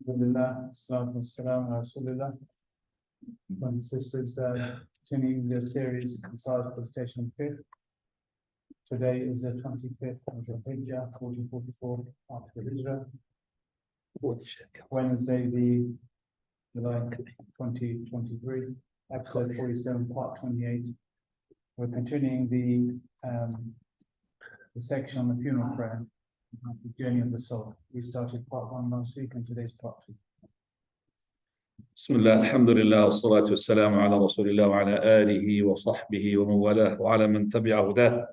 Alhamdulillah, salatu wassalam ala Rasulillah. Brothers and sisters, continuing the series Concise presentation of Fiqh. Today is the 25th of Dhul Hijjah, 1444 after the Hijrah. Wednesday, the July 2023, episode 47, part 28. We're continuing the section on the funeral prayer, the journey of the soul. We started part 1 last week, and today's part 2. بسم الله الحمد لله والصلاة والسلام على رسول الله وعلى آله وصحبه ومن والاه وعلى من تبع هداه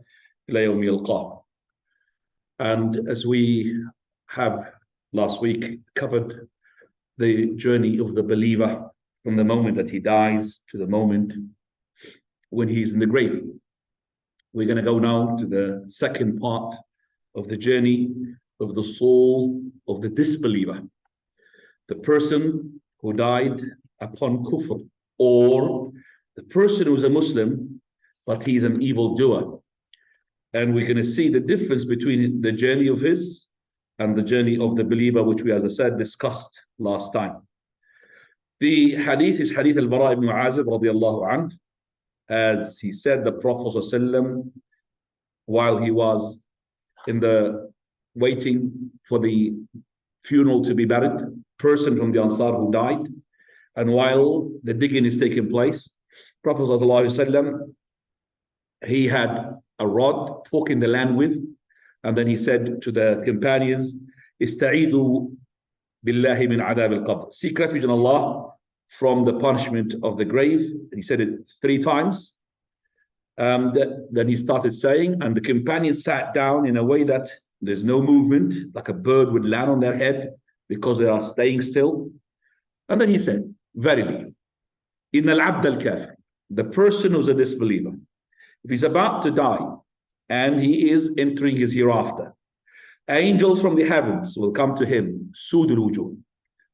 إلى يوم يلقاه. And as we have last week covered the journey of the believer from the moment that he dies to the moment when he's in the grave, we're going to go now to the second part of the journey of the soul of the disbeliever, the person who died upon kufr, or the person who's a Muslim but he's an evildoer. And we're going to see the difference between the journey of his and the journey of the believer, which we, as I said, discussed last time. The hadith is hadith al-Bara ibn Azib radiallahu anhu. As he said, the Prophet ﷺ, while he was in the waiting for the funeral to be buried, person from the Ansar who died, and while the digging is taking place, Prophet ﷺ, he had a rod poking the land with, and then he said to the companions, "Ista'idhu billahi min adab al-qabr." Seek refuge in Allah from the punishment of the grave. And he said it 3 times. Then he started saying, and the companions sat down in a way that there's no movement, like a bird would land on their head because they are staying still. And then he said, verily, in al-abd al-kafir, the person who's a disbeliever, if he's about to die and he is entering his hereafter, angels from the heavens will come to him, sudul wujuh,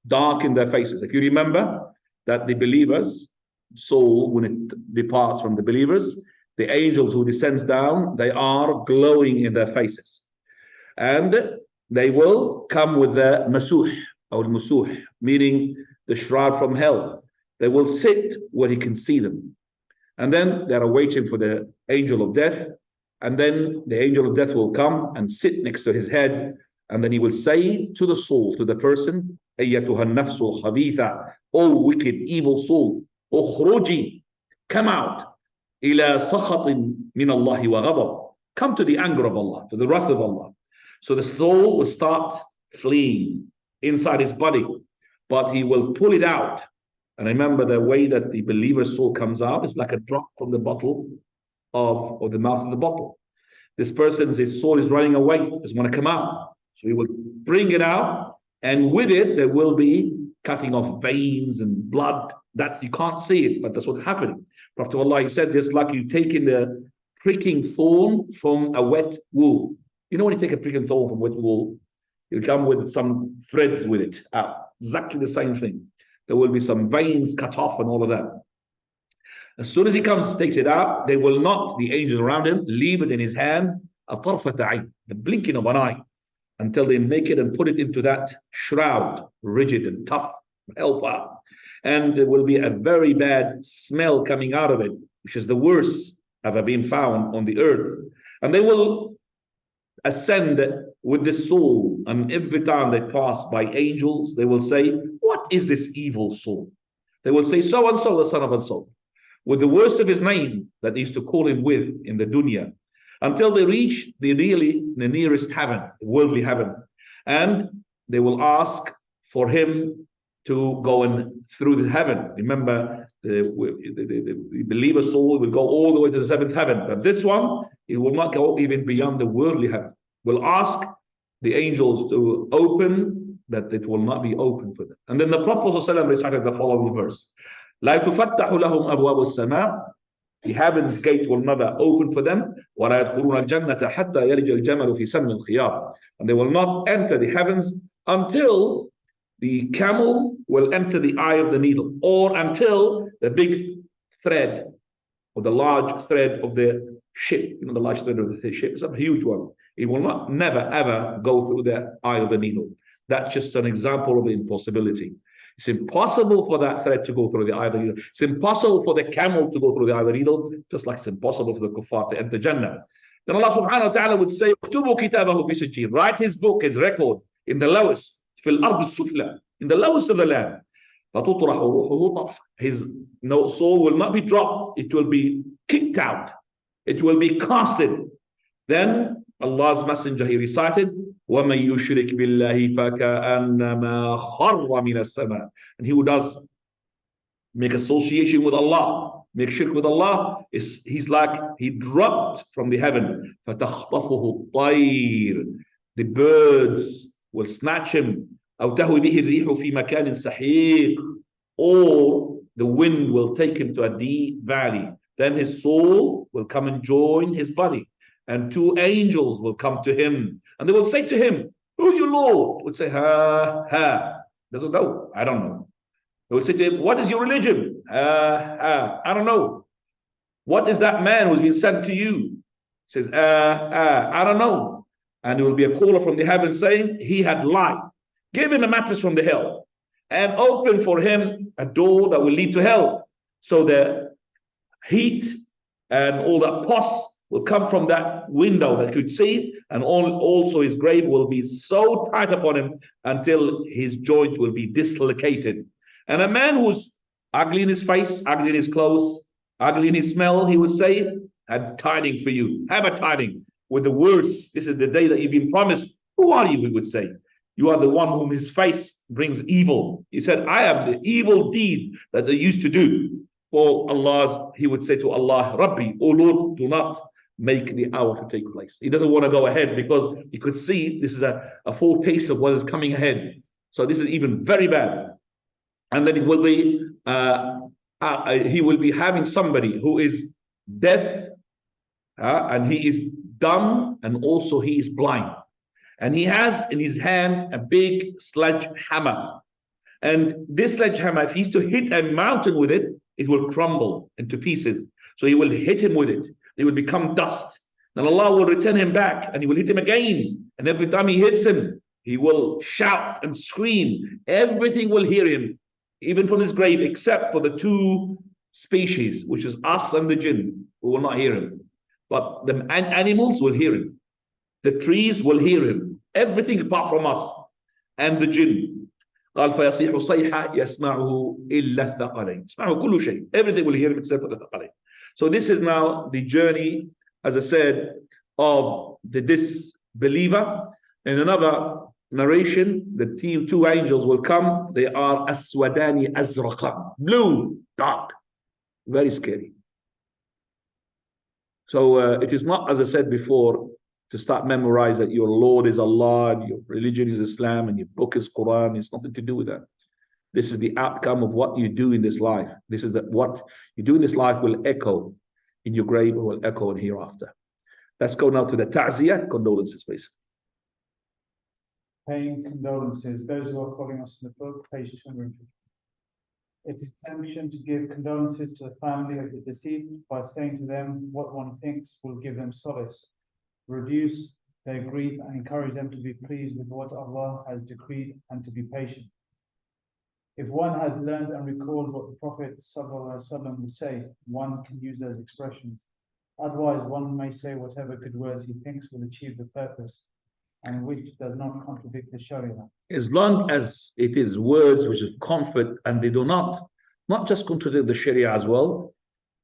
dark in their faces. If you remember that the believer's soul, when it departs from the believers, the angels who descends down, they are glowing in their faces. And they will come with the masuh, or musuh, meaning the shroud from hell. They will sit where he can see them. And then they are waiting for the angel of death. And then the angel of death will come and sit next to his head. And then he will say to the soul, to the person, أَيَّتُهَا النَّفْسُ الْخَبِيثَةُ, O wicked, evil soul, ukhruji, come out, إِلَى سَخَطٍ مِّنَ اللَّهِ وَغَضَبٍ, come to the anger of Allah, to the wrath of Allah. So the soul will start fleeing inside his body, but he will pull it out. And remember, the way that the believer's soul comes out is like a drop from the bottle or the mouth of the bottle. This person's, his soul is running away, doesn't want to come out. So he will bring it out, and with it, there will be cutting off veins and blood. You can't see it, but that's what's happening. Prophet Allah, he said, just like you taking the pricking thorn from a wet wool. You know when you take a pricking thorn from wet wool, it'll come with some threads with it out. Exactly the same thing. There will be some veins cut off and all of that. As soon as he comes, takes it out, they will not, the angels around him, leave it in his hand, the blinking of an eye, until they make it and put it into that shroud, rigid and tough, hellfire. And there will be a very bad smell coming out of it, which is the worst ever been found on the earth. And they will ascend with the soul, and every time they pass by angels, they will say, what is this evil soul? They will say, so and so, the son of and so, with the worst of his name that they used to call him with in the dunya, until they reach the nearest heaven, worldly heaven. And they will ask for him to go through the heaven. Remember, the believer's soul will go all the way to the 7th heaven, but this one, it will not go even beyond the worldly heaven. We'll ask the angels to open, that it will not be open for them. And then the Prophet ﷺ recited the following verse: لا تفتح لهم أبواب السماء, the heaven's gate will never open for them. ولا يدخلون الجنة حتى يلج الجمل في سم الخياط, and they will not enter the heavens until the camel will enter the eye of the needle, or until the big thread, or the large thread of the ship, the large thread of the ship, it's a huge one. It will never ever go through the eye of the needle. That's just an example of the impossibility. It's impossible for that thread to go through the eye of the needle. It's impossible for the camel to go through the eye of the needle, just like it's impossible for the kuffar to enter Jannah. Then Allah subhanahu wa ta'ala would say, write his book, his record, in the lowest, in the lowest of the land. His soul will not be dropped, it will be kicked out, it will be casted. Then Allah's Messenger, he recited, وَمَن يُشْرِكْ بِاللَّهِ فَكَأَنَّمَا خَرَّ مِنَ السَّمَاءِ. And he who does make association with Allah, make shirk with Allah, he's like he dropped from the heaven. فَتَخْطَفُهُ الطَّيْرُ. The birds will snatch him. أَوْ تَهْوِي بِهِ الرِّيحُ فِي مَكَانٍ سَحِيقٍ. Or the wind will take him to a deep valley. Then his soul will come and join his body. And two angels will come to him. And they will say to him, who's your Lord? He would say, doesn't know. I don't know. They will say to him, what is your religion? I don't know. What is that man who's been sent to you? He says, I don't know. And there will be a caller from the heavens saying, he had lied. Give him a mattress from the hell and open for him a door that will lead to hell. So the heat and all that pus will come from that window that could see, and also his grave will be so tight upon him until his joint will be dislocated. And a man who's ugly in his face, ugly in his clothes, ugly in his smell, he would say, have tiding for you. Have a tiding with the words. This is the day that you've been promised. Who are you? He would say. You are the one whom his face brings evil. He said, I am the evil deed that they used to do. For Allah, he would say to Allah, Rabbi, O Lord, do not make the hour to take place. He doesn't want to go ahead because he could see this is a foretaste of what is coming ahead. So this is even very bad. And then it will be he will be having somebody who is deaf and he is dumb and also he is blind. And he has in his hand a big sledgehammer. And this sledgehammer, if he's to hit a mountain with it, it will crumble into pieces. So he will hit him with it. He will become dust. Then Allah will return him back and he will hit him again. And every time he hits him, he will shout and scream. Everything will hear him, even from his grave, except for the two species, which is us and the jinn, who will not hear him. But the animals will hear him. The trees will hear him. Everything apart from us and the jinn. قال فيصيح صيحة يسمعه إلا الثقلين. يسمعه كل شيء. Everything will hear him except for the ثقلين. So this is now the journey, as I said, of the disbeliever. In another narration, the two angels will come. They are aswadani azraqa, blue, dark, very scary. So it is not, as I said before, to start memorize that your Lord is Allah and your religion is Islam and your book is Quran. It's nothing to do with that. This is the outcome of what you do in this life. This is what you do in this life will echo in your grave or will echo in hereafter. Let's go now to the ta'ziyah, condolences, please. Paying condolences. Those who are following us in the book, page 250. It is temptation to give condolences to the family of the deceased by saying to them what one thinks will give them solace, reduce their grief, and encourage them to be pleased with what Allah has decreed and to be patient. If one has learned and recalled what the Prophet ﷺ would say, one can use those expressions. Otherwise, one may say whatever good words he thinks will achieve the purpose and which does not contradict the Sharia. As long as it is words which is comfort and they do not just contradict the Sharia as well,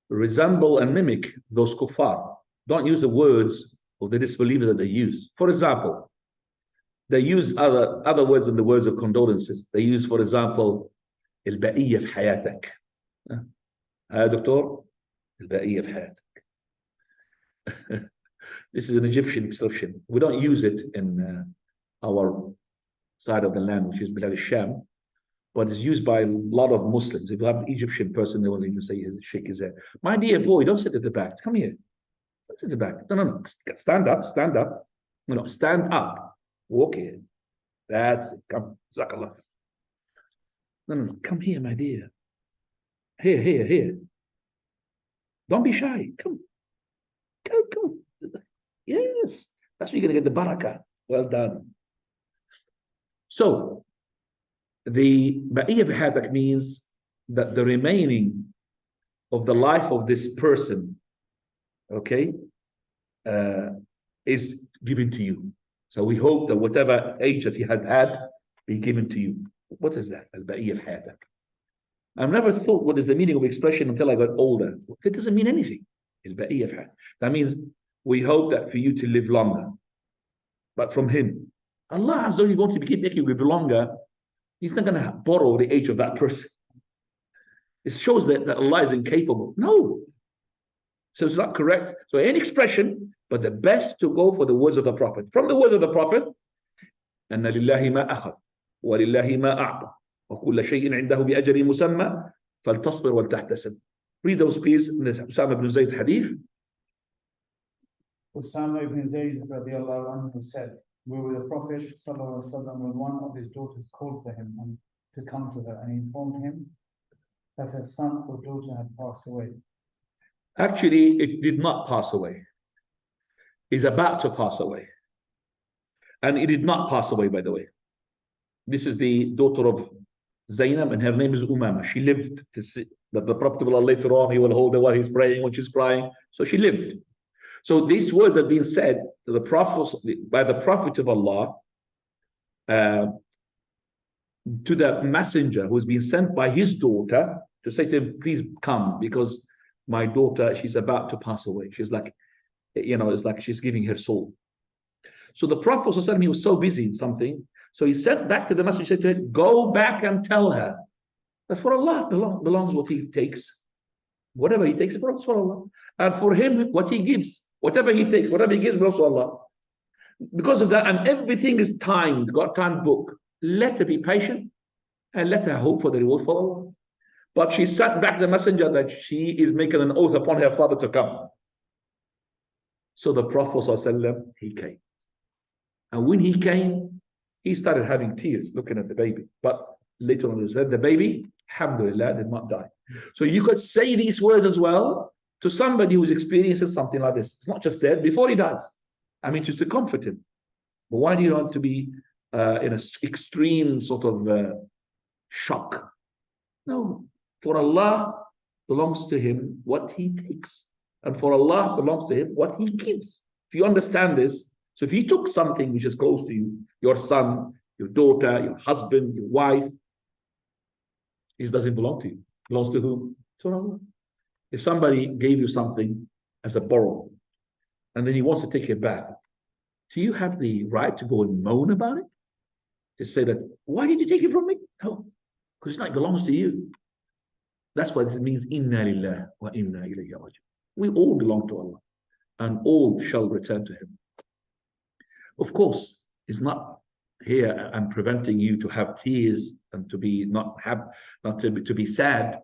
resemble and mimic those kuffar. Don't use the words of the disbeliever that they use. For example, they use other words than the words of condolences. They use, for example, البقية في حياتك. دكتور, البقية في حياتك. This is an Egyptian expression. We don't use it in our side of the land, which is Bilad al-Sham, but it's used by a lot of Muslims. If you have an Egyptian person, they will even say, shake his head. My dear boy, don't sit at the back. Come here. Don't sit at the back. No. Stand up. Stand up. No, stand up. Walk here. That's it. Come. Zakallah. No. Come here, my dear. Here. Don't be shy. Come. Come. Yes. That's where you're going to get the barakah. Well done. So the baqiyya fi hayatak means that the remaining of the life of this person, okay, is given to you. So we hope that whatever age that he had be given to you. What is that? Al-baqiyya fi hayatak. I've never thought what is the meaning of expression until I got older. It doesn't mean anything. Al-baqiyya fi hayatak. That means we hope that for you to live longer. But from him, Allah Azza wa Jalla wants to keep making you live longer. He's not going to borrow the age of that person. It shows that Allah is incapable. No. So it's not correct. So any expression, but the best to go for the words of the Prophet. From the words of the Prophet, أن لله ما أخذ ولله ما أعطى وكل شيء عنده بأجر مسمى فلتصبر ولتحتسب. Read those please in the Usama ibn Zayd hadith. Usama ibn Zayd radiallahu anhu said, we were the Prophet sallallahu alaihi wasallam when one of his daughters called for him and to come to her, and he informed him that her son or daughter had passed away. Actually, it did not pass away. It's about to pass away. And it did not pass away, by the way. This is the daughter of Zainab, and her name is Umama. She lived to see that the Prophet later on, he will hold her while he's praying, when she's crying. So she lived. So these words have been said to the Prophet, by the Prophet of Allah, to the messenger who's been sent by his daughter to say to him, please come, because my daughter, she's about to pass away. She's like, it's like she's giving her soul. So the Prophet, he was so busy in something, so he sent back to the messenger, said to him, go back and tell her that for Allah belongs what he takes. Whatever he takes, it belongs for Allah. And for him, what he gives, whatever he takes, whatever he gives, belongs to Allah. Because of that, and everything is timed, God timed book. Let her be patient and let her hope for the reward for Allah. But she sent back the messenger that she is making an oath upon her father to come. So the Prophet ﷺ, he came. And when he came, he started having tears looking at the baby. But later on, he said, the baby, alhamdulillah, did not die. So you could say these words as well to somebody who's experiencing something like this. It's not just dead, before he dies. I mean, just to comfort him. But why do you want to be in an extreme sort of shock? No. For Allah belongs to him what he takes. And for Allah belongs to him what he gives. If you understand this, so if he took something which is close to you, your son, your daughter, your husband, your wife, it doesn't belong to you. It belongs to whom? To Allah. If somebody gave you something as a borrow, and then he wants to take it back, do you have the right to go and moan about it? To say that, why did you take it from me? No, because it belongs to you. That's what it means, inna lillah wa inna ilayhi raji'un. We all belong to Allah, and all shall return to him. Of course, it's not here I'm preventing you to have tears and to be to be sad.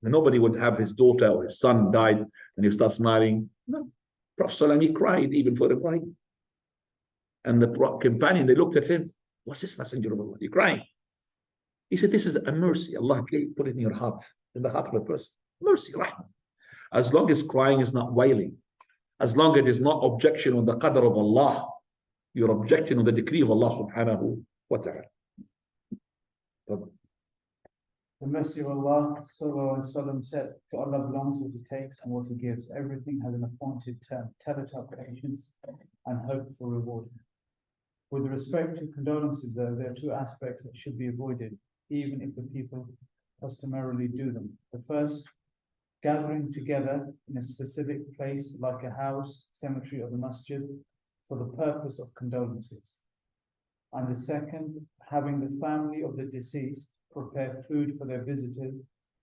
Nobody would have his daughter or his son died and he start smiling. No. Prophet he cried even for the bride. And the companion, they looked at him. What's this, messenger of Allah? You're crying. He said, this is a mercy. Allah put it in your heart, in the heart of a person. Mercy, rahmah. As long as crying is not wailing, as long as it is not objection on the qadr of Allah, you're objecting on the decree of Allah subhanahu wa ta'ala. The Messenger of Allah sallallahu alaihi wasallam said, to Allah belongs what he takes and what he gives. Everything has an appointed term. Tell it up patience and hope for reward. With respect to condolences, though, there are two aspects that should be avoided, even if the people customarily do them. The first, gathering together in a specific place like a house, cemetery, or the masjid for the purpose of condolences. And the second, having the family of the deceased prepare food for their visitors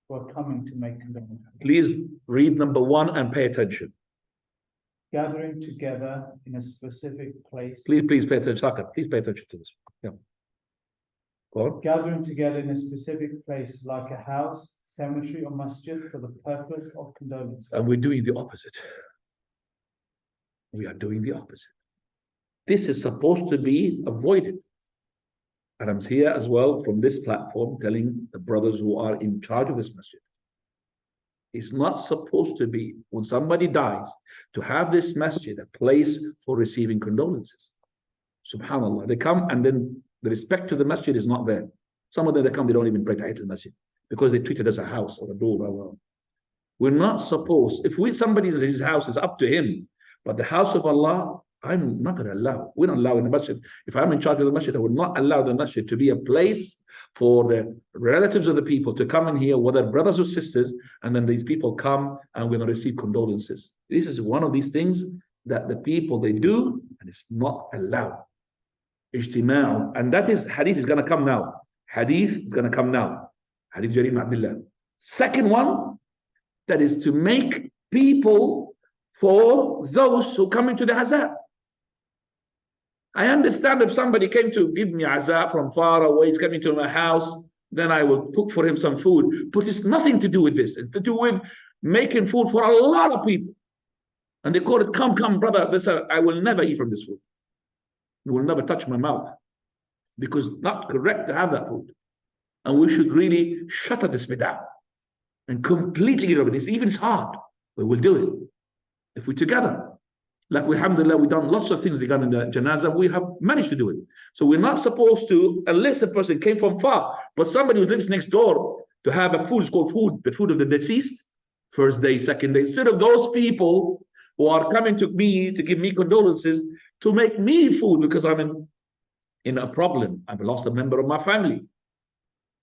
who are coming to make condolences. Please read number one and pay attention. Gathering together in a specific place. Please pay attention. Please pay attention to this. Yeah. Go on. Gathering together in a specific place like a house, cemetery, or masjid for the purpose of condolences. And we're doing the opposite. We are doing the opposite. This is supposed to be avoided. And I'm here as well from this platform telling the brothers who are in charge of this masjid. It's not supposed to be, when somebody dies, to have this masjid a place for receiving condolences. Subhanallah. They come and then The respect to the masjid is not there. Some of them, they come, they don't even pray Tahiyat al-Masjid because they treat it as a house or a door. We're not supposed, if his house is up to him, but the house of Allah, I'm not going to allow. We're not allowing the masjid. If I'm in charge of the masjid, I would not allow the masjid to be a place for the relatives of the people to come in here, whether brothers or sisters, and then these people come and we're going to receive condolences. This is one of these things that the people, they do, and it's not allowed. Ijtima'u. And that is, hadith is going to come now. Hadith is going to come now. Hadith Jarir Abdullah. Second one, that is to make people for those who come into the azab. I understand if somebody came to give me azab from far away, he's coming to my house, then I will cook for him some food. But it's nothing to do with this. It's to do with making food for a lot of people. And they call it, come, brother. Listen, I will never eat from this food. It will never touch my mouth. Because it's not correct to have that food. And we should really shut up this bid'ah and completely get rid of it. Even it's hard, but we'll do it. If we're together, like alhamdulillah, we've done lots of things regarding the janazah, we have managed to do it. So we're not supposed to, unless a person came from far, but somebody who lives next door to have a food, it's called food, the food of the deceased, first day, second day, instead of those people who are coming to me to give me condolences, to make me food because I'm in a problem. I've lost a member of my family.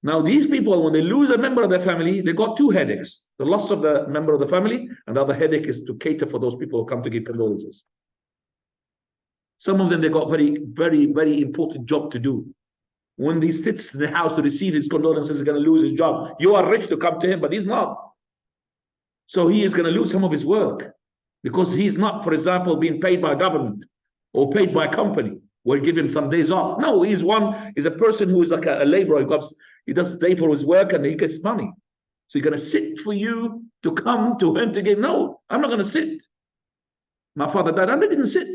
Now, these people, when they lose a member of their family, they got two headaches. The loss of the member of the family, and the other headache is to cater for those people who come to give condolences. Some of them, they got very, very, very important job to do. When he sits in the house to receive his condolences, he's going to lose his job. You are rich to come to him, but he's not. So he is going to lose some of his work because he's not, for example, being paid by government or paid by a company. We'll give him some days off. No, he's a person who is like a laborer. He does pay for his work and he gets money. So you're going to sit for you to come to him to give. No, I'm not going to sit. My father died. I didn't sit.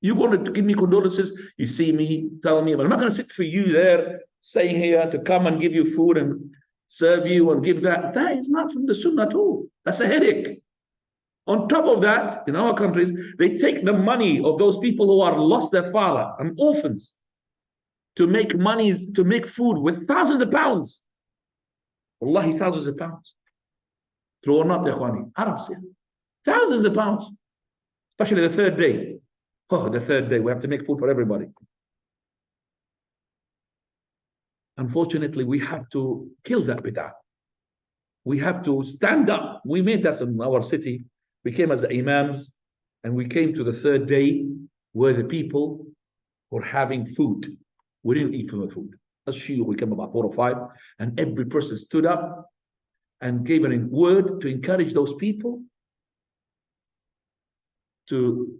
You wanted to give me condolences. You see me, tell me, but I'm not going to sit for you there, saying here to come and give you food and serve you and give that. That is not from the sunnah at all. That's a headache. On top of that, in our countries, they take the money of those people who are lost their father and orphans to make monies, to make food with thousands of pounds. Wallahi, thousands of pounds. True or not, Ikhwani? Arabs, yeah. Thousands of pounds. Especially the third day. Oh, the third day, we have to make food for everybody. Unfortunately, we have to kill that bid'ah. We have to stand up. We made that in our city. We came as imams, and we came to the third day where the people were having food. We didn't eat from the food. As shuyukh, we came about 4 or 5, and every person stood up and gave a word to encourage those people to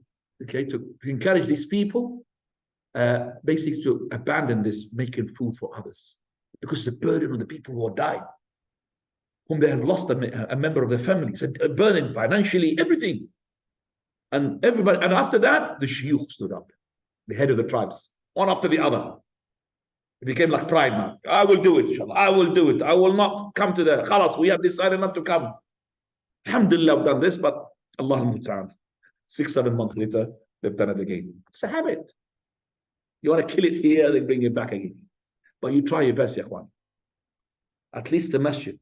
encourage these people, basically to abandon this making food for others, because the burden of the people who died, whom they have lost a member of their family, so a burden financially, everything. And everybody, and after that, the shuyukh stood up, the head of the tribes, one after the other. It became like pride now. I will do it, inshallah. I will do it. I will not come to the khalas. We have decided not to come. Alhamdulillah, I've done this, but Allah al-Muta'an. 6-7 months later, they've done it again. It's a habit. You want to kill it here, they bring it back again. But you try your best, ya ikhwan. At least the masjid.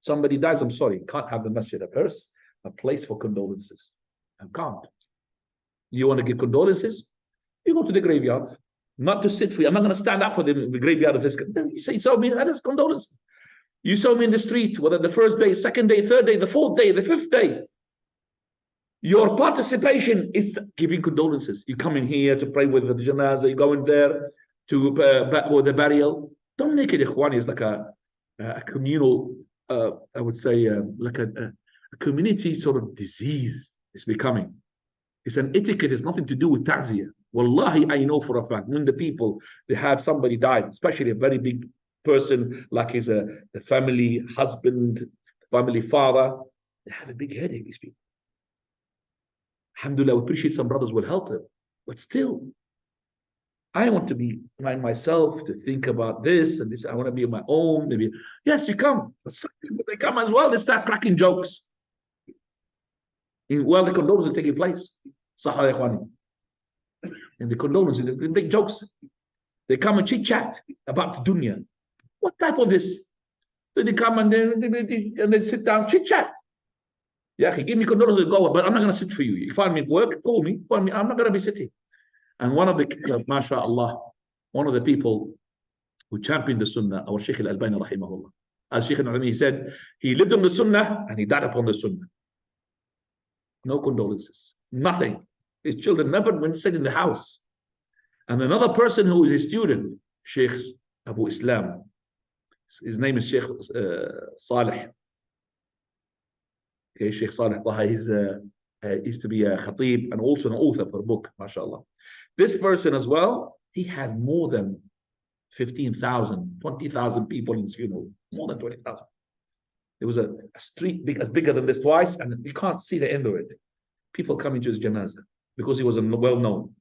Somebody dies, I'm sorry, can't have the masjid, a place for condolences. I can't. You want to give condolences? You go to the graveyard, not to sit for you. I'm not going to stand up for the graveyard of this. You say, so me, that is condolences. You saw me in the street, whether the first day, second day, third day, the fourth day, the fifth day. Your participation is giving condolences. You come in here to pray with the janazah, you go in there to with the burial. Don't make it ikhwani, it's like a communal, I would say, like a community sort of disease is becoming. It's an etiquette, it's nothing to do with ta'ziyah. Wallahi, I know for a fact, when the people, they have somebody died, especially a very big person, like his the family husband, family father, they have a big headache, these people. Alhamdulillah, we appreciate some brothers will help them. But still, I want to be myself to think about this and this. I want to be on my own. Maybe, yes, you come. But they come as well, they start cracking jokes. While the condolences are taking place. Sahara Ikhwani. And the condolences, they make jokes. They come and chit-chat about the dunya. What type of this? So they come and then sit down, chit-chat. Yeah, give me condolences, go, but I'm not going to sit for you. You find me at work, call me, I'm not going to be sitting. And one of the, mashallah, one of the people who championed the sunnah, our Shaykh al-Albani rahimahullah. As Shaykh al-Albani said, he lived on the sunnah and he died upon the sunnah. No condolences, nothing. His children never went sit in the house. And another person who is a student, Sheikh Abu Islam, his name is Sheikh Saleh. Okay, Sheikh Saleh Taha, he's used to be a khatib and also an author for a book, mashallah. This person as well, he had more than 15,000, 20,000 people in his funeral, more than 20,000. There was a street bigger than this twice, and you can't see the end of it. People coming to his janazah because he was well known.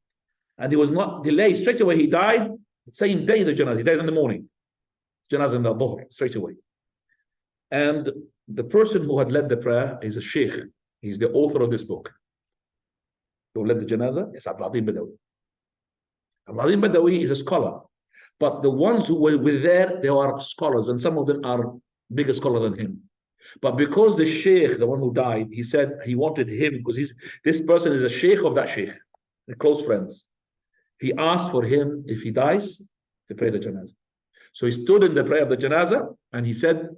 And he was not delayed. Straight away, he died the same day the janazah. He died in the morning. Janazah in the dhuhr, straight away. And the person who had led the prayer is a sheikh. He's the author of this book. Who led the janazah is Abdul Azim Badawi. Abdul Azim Badawi is a scholar. But the ones who were there, they are scholars, and some of them are bigger scholars than him. But because the sheikh, the one who died, he said he wanted him, because this person is a sheikh of that sheikh, they're close friends. He asked for him, if he dies, to pray the janazah. So he stood in the prayer of the janazah, and he said,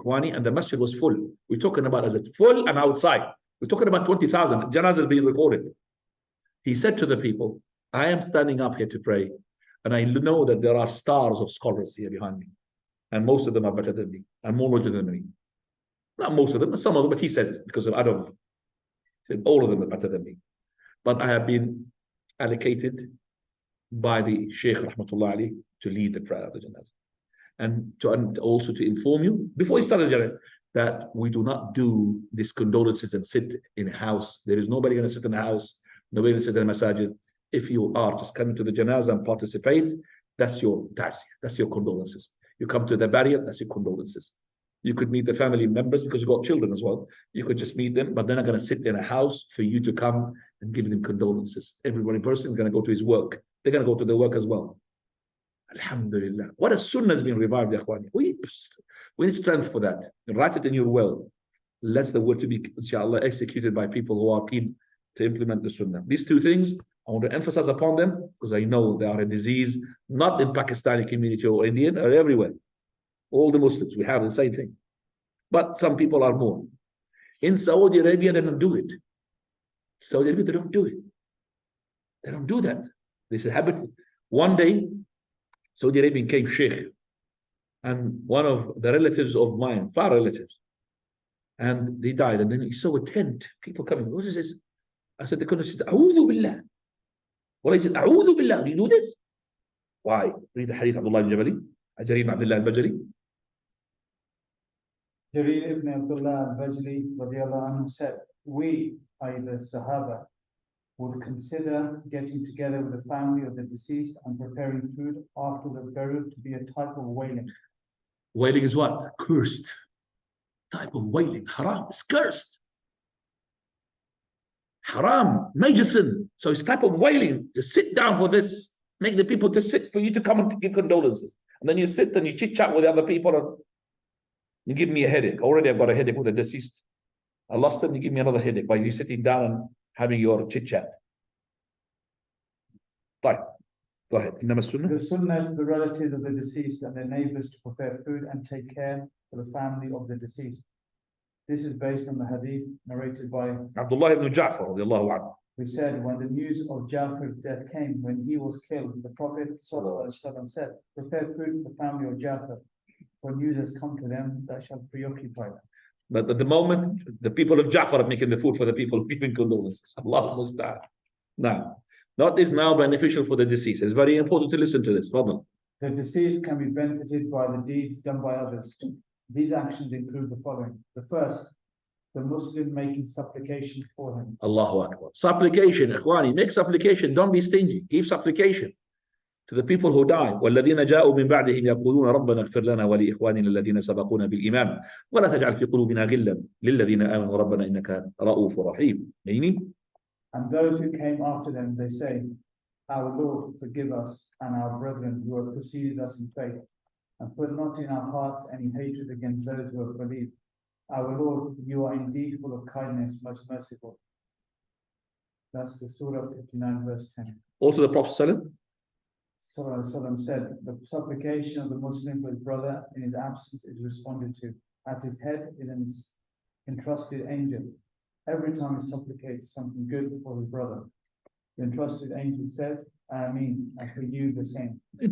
Kwani, and the masjid was full. We're talking about as it's full and outside. We're talking about 20,000. Janazah is being recorded. He said to the people, I am standing up here to pray, and I know that there are stars of scholars here behind me. And most of them are better than me and more knowledgeable than me. Not most of them, some of them, but he says, because of Adam, all of them are better than me. But I have been allocated by the Shaykh Rahmatullah Ali to lead the prayer of the Janazah. And also to inform you, before he started the Janazah, that we do not do these condolences and sit in a house. There is nobody going to sit in a house, nobody going to sit in a masajid. If you are just coming to the Janazah and participate, that's your condolences. You come to the barrier, that's your condolences. You could meet the family members because you've got children as well. You could just meet them, but they're not going to sit in a house for you to come and give them condolences. Every person is going to go to his work. They're going to go to their work as well. Alhamdulillah. What a sunnah has been revived, Akhwani. We need strength for that. Write it in your will. Let the word to be, inshallah, executed by people who are keen to implement the sunnah. These two things, I want to emphasize upon them because I know they are a disease, not in Pakistani community or Indian, or everywhere. All the Muslims, we have the same thing. But some people are more. In Saudi Arabia, they don't do it. Saudi Arabia, they don't do it. They don't do that. This is a habit. One day, Saudi Arabia came sheikh, and one of the relatives of mine, far relatives, and they died. And then he saw a tent, people coming. What is this? I said, they couldn't say, A'udhu Billah. Well, he said, A'udhu Billah. Do you do this? Why? Read the hadith of Abdullah ibn Jabali, Jarir ibn Abdullah al-Bajali. Jarir ibn Abdullah al-Bajali radiallahu anhu said, we, i.e. the Sahaba, would consider getting together with the family of the deceased and preparing food after the burial to be a type of wailing. Wailing is what? Cursed. Type of wailing. Haram. It's cursed. Haram. Major sin. So it's type of wailing. To sit down for this. Make the people to sit for you to come and to give condolences. And then you sit and you chit-chat with the other people and you give me a headache. Already I've got a headache with the deceased. I lost him, you give me another headache by you sitting down and having your chit-chat. Right. Go ahead. The sunnah is the relatives of the deceased and their neighbors to prepare food and take care for the family of the deceased. This is based on the hadith narrated by Abdullah ibn Ja'far radiallahu anhu. Who said, when the news of Ja'far's death came, when he was killed, the Prophet ﷺ said, prepare food for the family of Ja'far, for news has come to them that shall preoccupy them. But at the moment, the people of Ja'far are making the food for the people giving condolences. Allah musta'an. Now, that is now beneficial for the deceased. It's very important to listen to this. Fadl. The deceased can be benefited by the deeds done by others. These actions include the following. The first, the Muslim making supplication for him. Allahu Akbar. Supplication, Ikhwani, make supplication. Don't be stingy. Give supplication to the people who die. وَالَّذِينَ جَاءُوا مِنْ بَعْدِهِمْ يَقُولُونَ رَبَّنَا اغْفِرْ لَنَا وَلِإِخْوَانِنَا الَّذِينَ سَبَقُونَا بِالْإِيمَانِ وَلَا تَجْعَلْ فِي قُلُوبِنَا غِلًّا لِلَّذِينَ آمَنُوا رَبَّنَا إِنَّكَ رَءُوفٌ رَحِيمٌ. Meaning? And those who came after them, they say, Our Lord, forgive us and our brethren who have preceded us in faith, and put not in our hearts any hatred against those who have believed. Our Lord, you are indeed full of kindness, most merciful. That's the Surah 59, verse 10. Also the Prophet Sallallahu said, the supplication of the Muslim for his brother in his absence is responded to. At his head is an entrusted angel. Every time he supplicates something good for his brother, the entrusted angel says, Ameen, and for you the same. the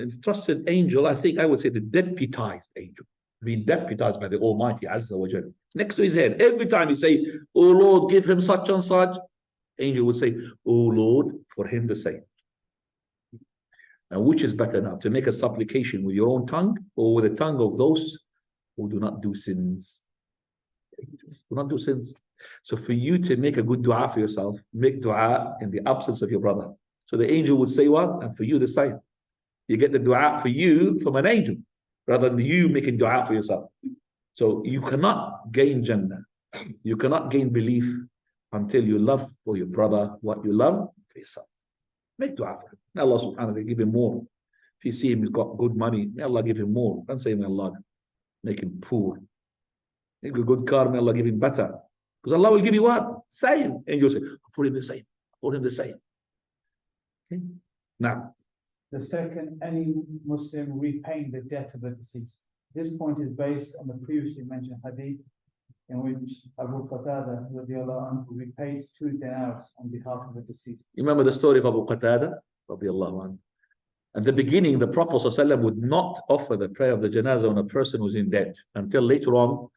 entrusted angel, I think I would say the deputized angel, being deputized by the Almighty Azza wa Jalla. Next to his head, every time you say, oh Lord, give him such and such, angel would say, oh Lord, for him the same. Now, which is better now, to make a supplication with your own tongue or with the tongue of those who do not do sins? Do not do sins. So for you to make a good dua for yourself, make dua in the absence of your brother. So the angel would say what? And for you the same. You get the dua for you from an angel, rather than you making dua for yourself. So you cannot gain Jannah. You cannot gain belief until you love for your brother what you love for yourself. Make dua for him. May Allah subhanahu wa ta'ala give him more. If you see him, he's got good money, may Allah give him more. Don't say, may Allah make him poor. Make a good car, may Allah give him better. Because Allah will give you what? Same. And you'll say, for him the same. For him the same. Okay? Now. The second, any Muslim repaying the debt of the deceased. This point is based on the previously mentioned hadith in which Abu Qatada repaid 2 dinars on behalf of the deceased. You remember the story of Abu Qatada? At the beginning, the Prophet ﷺ would not offer the prayer of the janazah on a person who's in debt until later on,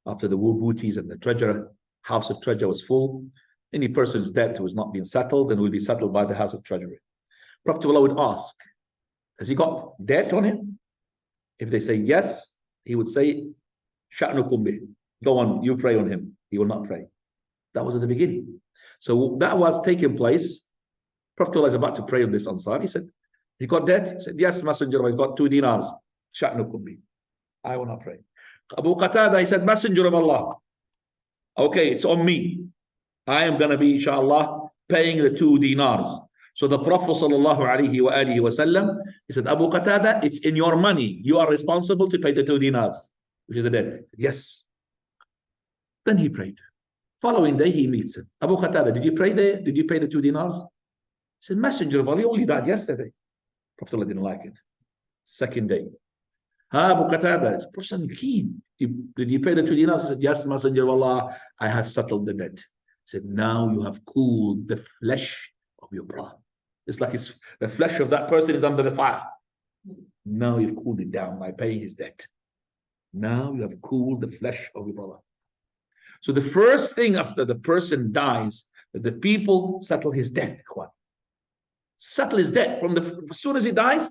after the war booties and the treasurer, house of treasure was full. Any person's debt who has not been settled and will be settled by the house of treasury. Prophet ﷺ would ask, has he got debt on him? If they say yes, he would say, Sha'nukum bih. Go on, you pray on him. He will not pray. That was at the beginning. So that was taking place. Prophet ﷺ is about to pray on this Ansar. He said, he got debt? He said, yes, Messenger, I got 2 dinars. Sha'nukum bih. I will not pray. Abu Qatada, he said, Messenger of Allah, okay, it's on me. I am going to be, inshallah, paying the 2 dinars. So the Prophet ﷺ, he said, Abu Qatada, it's in your money. You are responsible to pay the 2 dinars, which is the debt. Yes. Then he prayed. Following day, he meets him. Abu Qatada, did you pray there? Did you pay the 2 dinars? He said, Messenger of Allah, he only died yesterday. Prophet didn't like it. Second day. Abu Qatada, person keen. Did you pay the 2 dinars? He said, yes, Messenger of Allah, I have settled the debt. He said, now you have cooled the flesh of your brother. It's like the flesh of that person is under the fire. Now you've cooled it down by paying his debt. Now you have cooled the flesh of your brother. So the first thing after the person dies, that the people settle his debt. Settle his debt as soon as he dies.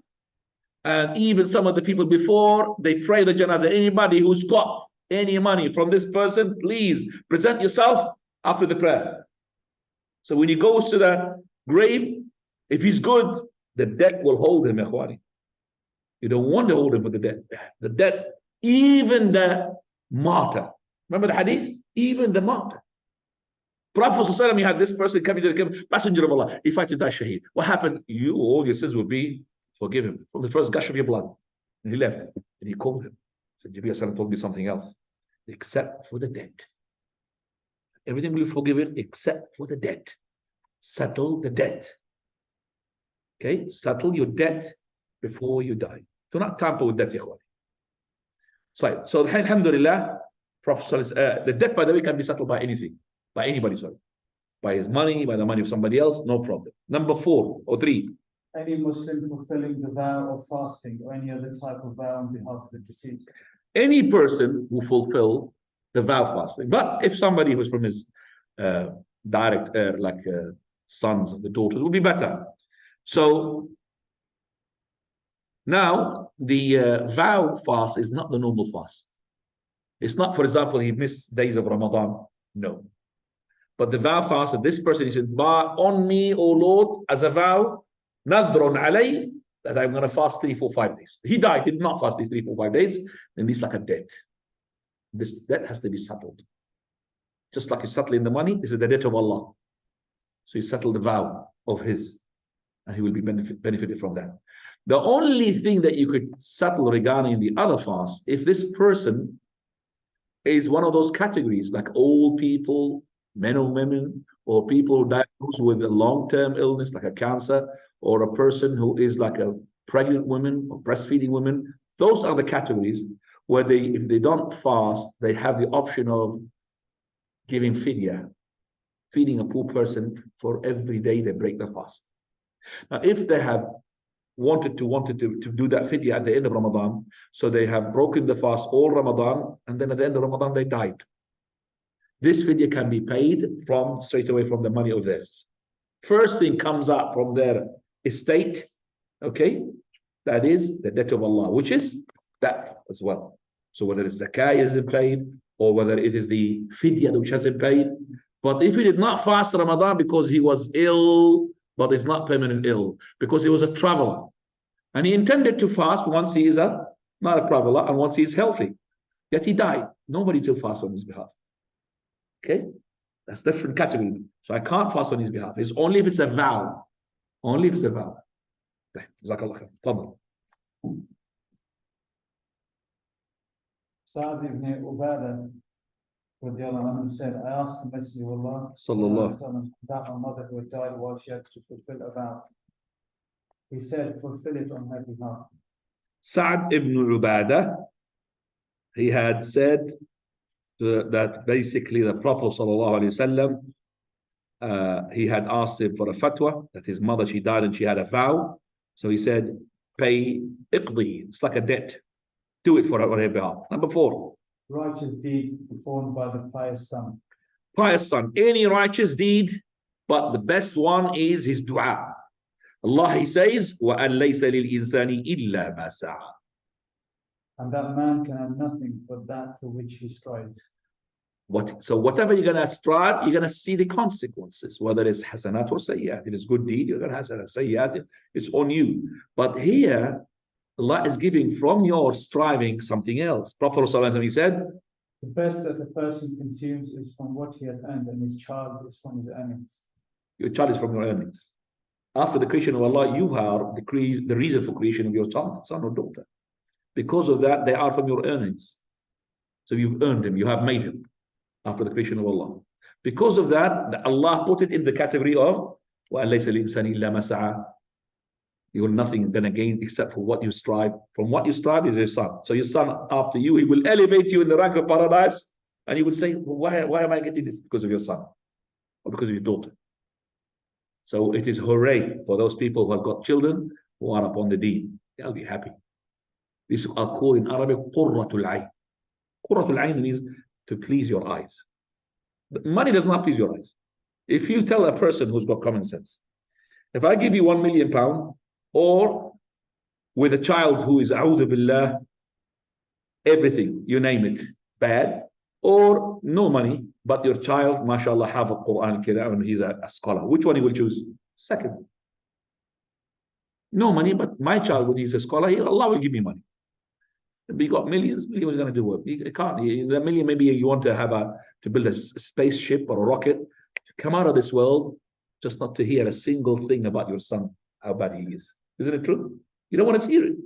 And even some of the people before, they pray the janazah. Anybody who's got any money from this person, please present yourself after the prayer. So when he goes to the grave, if he's good, the debt will hold him, ikhwani. You don't want to hold him with the debt. The debt, even the martyr. Remember the hadith? Even the martyr. Prophet ﷺ, he had this person coming to the Messenger of Allah. If I to die shaheed, what happened? You, all your sins will be forgiven from the first gush of your blood. And he left. And he called him. Said, Jibreel told me something else. Except for the debt. Everything will be forgiven except for the debt. Settle the debt. Okay? Settle your debt before you die. Do not tamper with debt, ikhwan. So alhamdulillah, Prophet the debt, by the way, can be settled by anything. By anybody, sorry. By his money, by the money of somebody else, no problem. Number 4 or 3. Any Muslim fulfilling the vow of fasting or any other type of vow on behalf of the deceased. Any person who fulfill the vow of fasting. But if somebody was from his direct, sons and the daughters, would be better. So now the vow fast is not the normal fast. It's not, for example, he missed days of Ramadan. No. But the vow fast of this person, he said, on me, O Lord, as a vow, nadrun alay, that I'm going to fast 3, 4, 5 days. He died, did not fast these 3, 4, 5 days, then it's like a debt. This debt has to be settled. Just like you settle in the money, this is the debt of Allah. So you settle the vow. of his, and he will be benefited from that. The only thing that you could settle regarding the other fast, if this person is one of those categories, like old people, men or women, or people who diagnosed with a long-term illness like a cancer, or a person who is like a pregnant woman or breastfeeding women, those are the categories where if they don't fast, they have the option of giving fidya, feeding a poor person for every day they break the fast. Now, if they have wanted to do that fidya at the end of Ramadan, so they have broken the fast all Ramadan, and then at the end of Ramadan they died, this fidya can be paid from straight away from the money of theirs. First thing comes up from their estate, okay, that is the debt of Allah, which is that as well. So whether it's zakah isn't paid, or whether it is the fidya which hasn't paid. But if he did not fast Ramadan because he was ill, but it's not permanent ill, because he was a traveler, and he intended to fast once he is not a traveler and once he is healthy, yet he died, nobody to fast on his behalf. Okay, that's different category. So I can't fast on his behalf. It's only if it's a vow. Only if it's a vow. Jazakallah khair. Sa'd ibn Ubadah said, I asked the Messenger of Allah Sallallahu about my mother who had died while she had to fulfill a vow. He said, fulfill it on her behalf. Sa'd ibn Ubadah, he had said that basically the Prophet sallallahu he had asked him for a fatwa that his mother, she died and she had a vow. So he said, pay iqdi, it's like a debt. Do it for her on her behalf. Number 4. Righteous deeds performed by the pious son. Pious son, any righteous deed, but the best one is his dua. Allah, he says, وَأَن لَيْسَ لِلْإِنسَانِ إِلَّا مَا سَعَى. And that man can have nothing but that for which he strives. So whatever you're going to strive, you're going to see the consequences, whether it's hasanat or sayyat. If it's good deed, you're going to have sayyat. It's on you. But here, Allah is giving from your striving something else. Prophet ﷺ, he said, the best that a person consumes is from what he has earned, and his child is from his earnings. Your child is from your earnings. After the creation of Allah, you are the reason for creation of your child, son or daughter. Because of that, they are from your earnings. So you've earned them, you have made them after the creation of Allah. Because of that, Allah put it in the category of وَأَن لَيْسَ الْإِنسَانِ إِلَّا مَا سَعَى. You're nothing going to gain except for what you strive. From what you strive is your son. So your son, after you, he will elevate you in the rank of paradise, and he will say, well, why am I getting this? Because of your son or because of your daughter. So it is hooray for those people who have got children who are upon the deen. They'll be happy. These are called in Arabic qurratul ayn. Qurratul ayn means to please your eyes. But money does not please your eyes. If you tell a person who's got common sense, if I give you £1 million, or with a child who is a'udhu billah, everything, you name it, bad, or no money, but your child, mashallah, have a Quran and he's a scholar, which one he will choose? Second. No money, but my child, when he's a scholar, Allah will give me money. If he got millions, what is going to do work? He can't. The million, maybe you want to build a spaceship or a rocket to come out of this world, just not to hear a single thing about your son, how bad he is. Isn't it true? You don't want to hear it.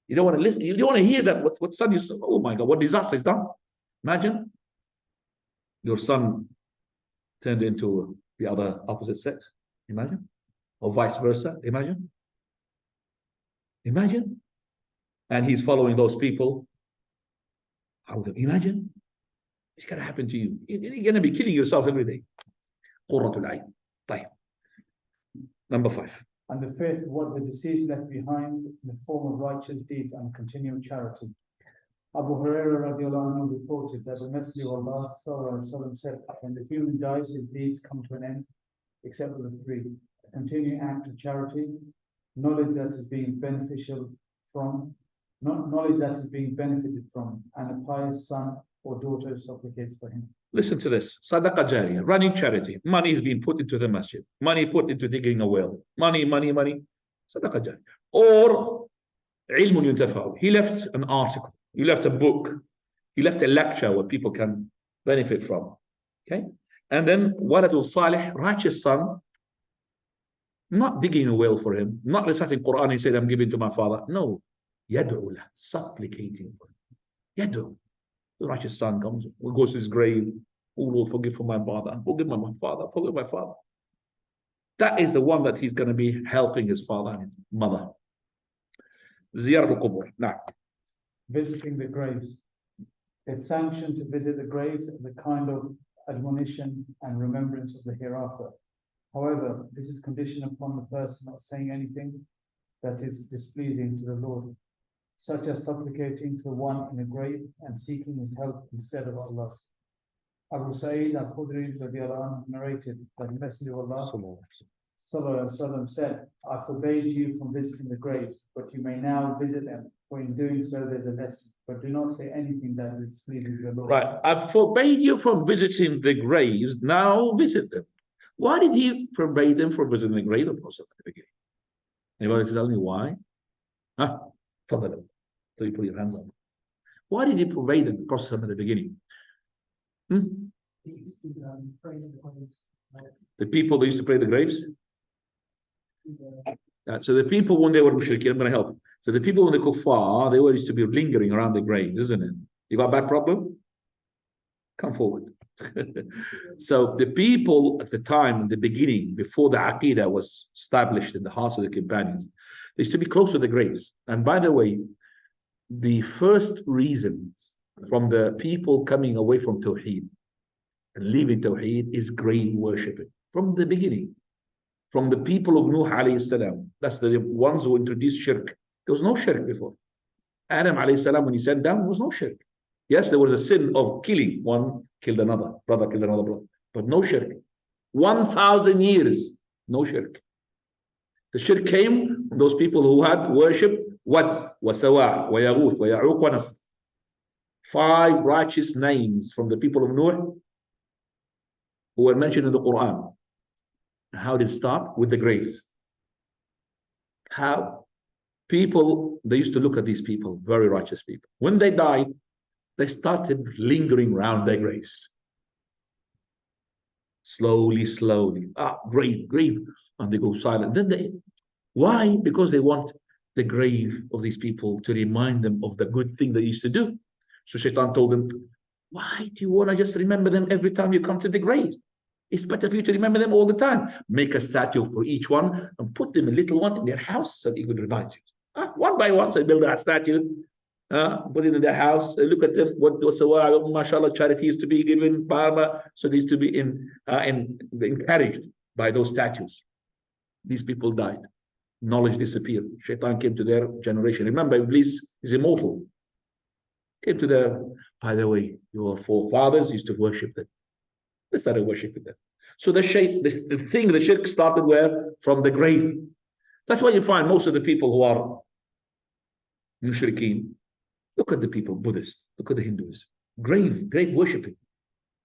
You don't want to listen. You don't want to hear that. What son you saw? Oh my God, what disaster is done. Imagine your son turned into the other opposite sex. Imagine. Or vice versa. Imagine. Imagine. And he's following those people. Imagine. What's going to happen to you? You're going to be killing yourself every day. Qurratul ayn. طيب. Number 5. And the 5th, what the deceased left behind in the form of righteous deeds and continual charity. Abu Hurairah radiallahu anhu reported that the Messenger of Allah sallallahu said, when the human dies, his deeds come to an end, except for the 3. A continuing act of charity, knowledge that is being beneficial from, knowledge that is being benefited from, and a pious son or daughter who supplicates for him. Listen to this. Sadaqah jariyah, running charity. Money has been put into the masjid. Money put into digging a well. Money. Sadaqah jariyah. Or ilmun yuntafa'u. He left an article. He left a book. He left a lecture where people can benefit from. Okay? And then waladul salih, righteous son, Not digging a well for him, not reciting Quran and saying, I'm giving to my father. No. Yad'u lah, supplicating. Yad'u. The righteous son comes, goes to his grave. Oh Lord, forgive for my father, forgive my father, forgive my father. That is the one that he's going to be helping his father and his mother. Ziyarat al-Qubur. Now, visiting the graves. It's sanctioned to visit the graves as a kind of admonition and remembrance of the hereafter. However, this is conditioned upon the person not saying anything that is displeasing to the Lord, such as supplicating to the one in the grave and seeking his help instead of Allah. Abu Sa'id al-Khudri narrated that the Messenger of Allah Sallallahu said, I forbade you from visiting the graves, but you may now visit them, for in doing so there's a lesson. But do not say anything that is pleasing to the Lord. Right, I forbade you from visiting the graves, now visit them. Why did he forbade them from visiting the grave of Prophet at the beginning? Anybody tell me why? Huh? So you put your hands up. Why did he forbade them, Prophet at the beginning? The people that used to pray the graves? So the people when they were mushrikeen, I'm going to help. So the people when they kuffar, they were used to be lingering around the graves, isn't it? You got a back problem? Come forward. So the people at the time, in the beginning, before the Aqidah was established in the hearts of the companions, they used to be close to the graves. And by the way, the first reasons from the people coming away from Tawheed and leaving Tawheed is grave worshipping. From the beginning. From the people of Nuh alayhi salam. That's the ones who introduced shirk. There was no shirk before. Adam alayhi salam, when he sat down, there was no shirk. Yes, there was a sin of killing. One killed another, brother killed another brother. But no shirk. 1,000 years, no shirk. The shirk came from those people who had worshipped Wad, wa Sawa', wa Yaghuth, wa Ya'uq, wa Nasr. 5 righteous names from the people of Nuh who were mentioned in the Quran. How did it start? With the graves. How? People, they used to look at these people, very righteous people. When they died, they started lingering around their graves. Slowly, slowly. Grave. And they go silent. Then why? Because they want the grave of these people to remind them of the good thing they used to do. So Shaitan told them, why do you want to just remember them every time you come to the grave? It's better for you to remember them all the time. Make a statue for each one and put them a little one in their house so that it would remind you. One by one, so they build a statue, put it in their house, look at them, what mashallah, charity is to be given, Parma, so they used to be encouraged by those statues. These people died. Knowledge disappeared. Shaitan came to their generation. Remember, Iblis is immortal. Came to their, by the way, your forefathers used to worship them. They started worshiping them. So the shirk started where? From the grave. That's why you find most of the people who are mushrikeen. Look at the people, Buddhists. Look at the Hindus. Grave worshipping.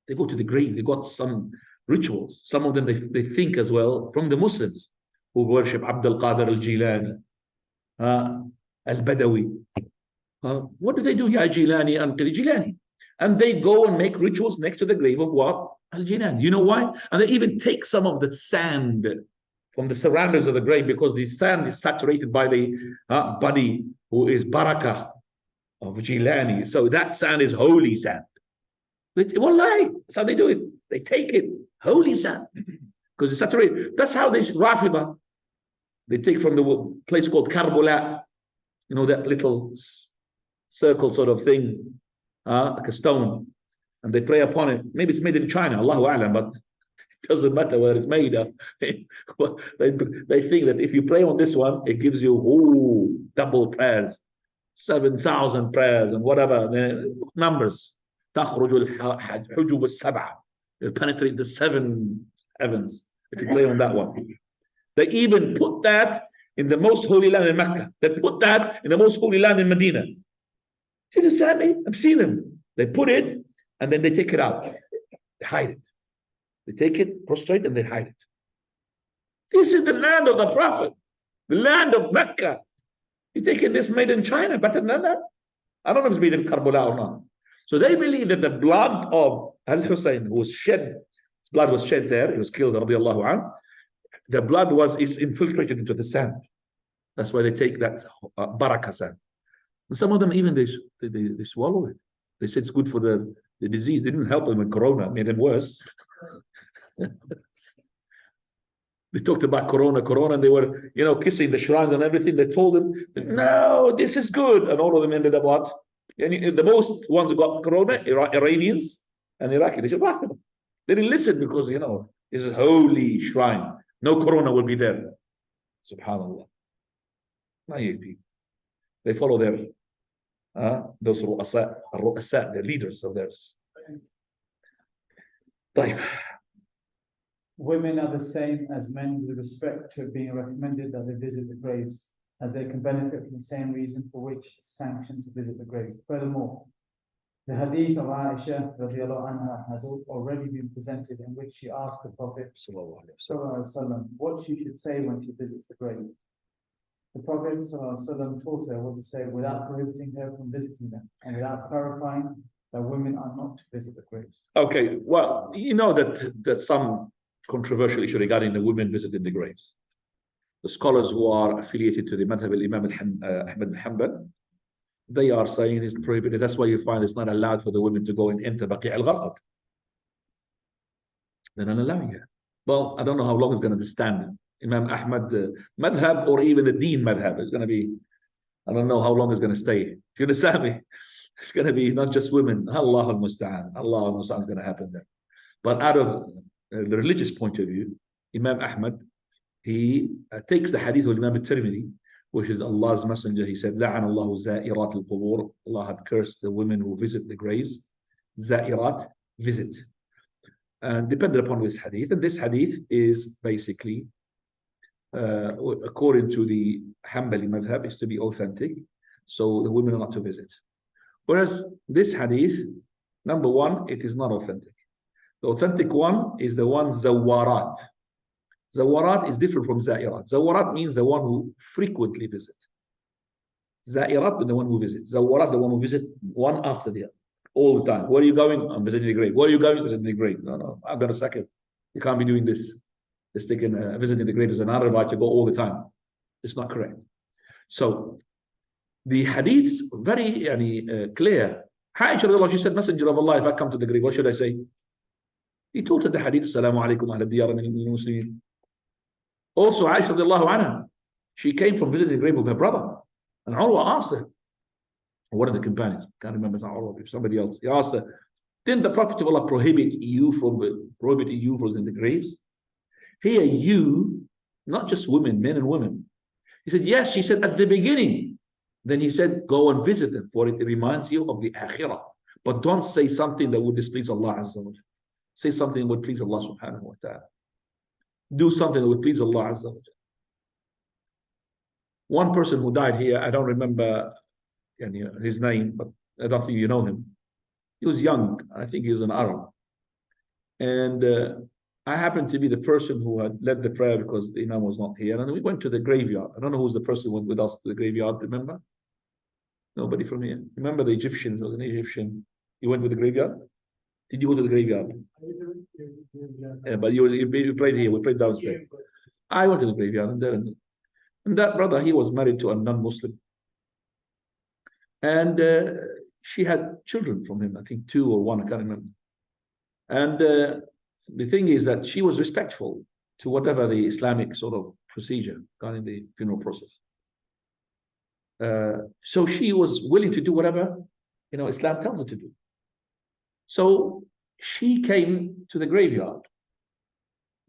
They go to the grave. They got some rituals. Some of them they think as well from the Muslims who worship Abdul Qadir al-Jilani, al-Badawi. What do they do? Ya Jilani, Uncle Jilani. And they go and make rituals next to the grave of what? Al-Jilani. You know why? And they even take some of the sand from the surroundings of the grave because the sand is saturated by the body who is Barakah of Jilani. So that sand is holy sand. It won't lie. That's how they do it. They take it, holy sand, because it's saturated. That's how they Rafida. They take from the place called Karbala, you know, that little circle sort of thing, like a stone, and they pray upon it. Maybe it's made in China, Allahu A'lam, but it doesn't matter where it's made of. They think that if you pray on this one, it gives you double prayers, 7,000 prayers and whatever numbers. They'll penetrate the 7 heavens if you pray on that one. They even put that in the most holy land in Mecca. They put that in the most holy land in Medina. See the Sami? I've seen them. They put it and then they take it out. They hide it. They take it, prostrate, and they hide it. This is the land of the Prophet, the land of Mecca. You taking this made in China, better than that? I don't know if it's made in Karbala or not. So they believe that the blood of Al-Hussein, who was shed, his blood was shed there, he was killed, radiallahu anhu. the blood is infiltrated into the sand. That's why they take that baraka sand. And some of them even they swallow it. They said it's good for the disease. It didn't help them with corona, it made them worse. They talked about corona, and they were, kissing the shrines and everything. They told them, no, this is good. And all of them ended up what? And the most ones who got corona, Iranians and Iraqi. They said, well, they didn't listen because, this is a holy shrine. No corona will be there. Subhanallah. Naive people. They follow those ru'asa, the leaders of theirs. طيب. Women are the same as men with respect to being recommended that they visit the graves, as they can benefit from the same reason for which it's sanctioned to visit the graves. Furthermore, the hadith of Aisha radiallahu anha has already been presented, in which she asked the Prophet sallallahu alaihi wasallam what she should say when she visits the grave. The Prophet sallallahu alaihi wasallam taught her what to say without prohibiting her from visiting them, and without clarifying that women are not to visit the graves. Okay, well, you know that there's some controversial issue regarding the women visiting the graves. The scholars who are affiliated to the madhab al-Imam Ahmad bin Hanbal, they are saying it's prohibited. That's why you find it's not allowed for the women to go and enter Baqi' al-Gharqad. They're not allowing it. Well, I don't know how long it's going to stand. Imam Ahmad madhab, or even the Deen madhab, is going to be, I don't know how long it's going to stay. If you understand me, it's going to be not just women. Allah al-Musta'an. Allah al-Musta'an is going to happen there. But out of the religious point of view, Imam Ahmad, he takes the hadith of Imam al-Tirmidhi, which is Allah's messenger. He said, لَعَنَ اللَّهُ زَائِرَاتِ الْقُبُورِ. Allah had cursed the women who visit the graves. Za'irat, visit. And depended upon this hadith. And this hadith is basically, according to the Hanbali madhab, is to be authentic. So the women are not to visit. Whereas this hadith, number one, it is not authentic. The authentic one is the one Zawarat. Zawarat is different from Za'irat. Zawarat means the one who frequently visits. Za'irat is the one who visits. Zawarat, the one who visits one after the other, all the time. Where are you going? I'm visiting the grave. Where are you going? Visiting the grave. No, I'm going to sack it. You can't be doing this. Just taking visiting the grave as an right to go all the time. It's not correct. So the hadiths very clear. Aisha, she said, Messenger of Allah, if I come to the grave, what should I say? He taught her the hadith, Assalamu alaikum ahla diyara min al-muslimin. Also, Aisha radiallahu anha, she came from visiting the grave of her brother. And Urwa asked her, one of the companions, can't remember, it's not Urwa, somebody else, he asked her, didn't the Prophet of Allah prohibit you from visiting the graves? Here you, not just women, men and women. He said, yes, she said at the beginning. Then he said, go and visit them, for it reminds you of the akhirah. But don't say something that would displease Allah Azza wa Jalla. Say something that would please Allah subhanahu wa ta'ala. Do something that would please Allah Azza wa Jalla. One person who died here, I don't remember his name, but I don't think you know him. He was young. I think he was an Arab. And I happened to be the person who had led the prayer because the Imam was not here. And we went to the graveyard. I don't know who's the person who went with us to the graveyard, remember? Nobody from here. Remember the Egyptian, he was an Egyptian. You went to the graveyard? Did you go to the graveyard? Yeah, but you prayed here, we prayed downstairs. I went to the graveyard and that brother, he was married to a non-Muslim. And she had children from him, I think 2 or 1, I can't remember. And the thing is that she was respectful to whatever the Islamic sort of procedure regarding the funeral process. So she was willing to do whatever Islam tells her to do. So she came to the graveyard,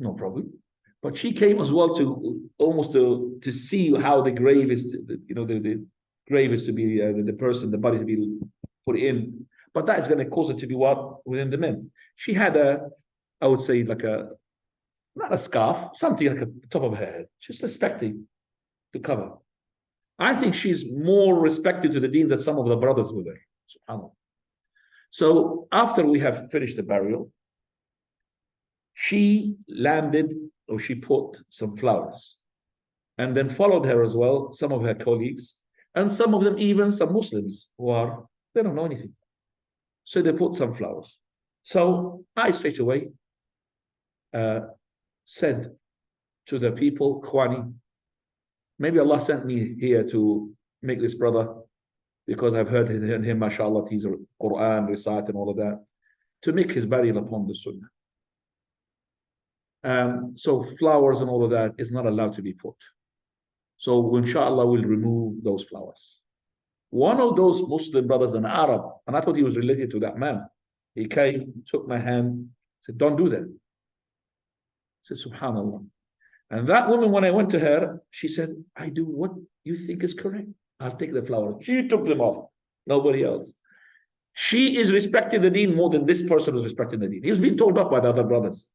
no problem. But she came as well to almost to see how the grave is, the grave is to be the person, the body to be put in. But that is going to cause it to be what within the men. She had I would say not a scarf, something like the top of her head, just respecting to cover. I think she's more respected to the deen than some of the brothers were there. SubhanAllah. So after we have finished the burial, she landed, or she put some flowers, and then followed her as well some of her colleagues, and some of them even some Muslims who they don't know anything. So they put some flowers. So I straight away said, to the people, Khwani, maybe Allah sent me here to make this brother, because I've heard him, mashallah, he's a Quran recite and all of that, to make his burial upon the Sunnah. So flowers and all of that is not allowed to be put. So inshallah, we'll remove those flowers. One of those Muslim brothers, an Arab, and I thought he was related to that man. He came, took my hand, said, don't do that. I said, subhanallah. And that woman, when I went to her, she said, I do what you think is correct. I'll take the flowers. She took them off. Nobody else. She is respecting the deen more than this person was respecting the deen. He was being told off by the other brothers.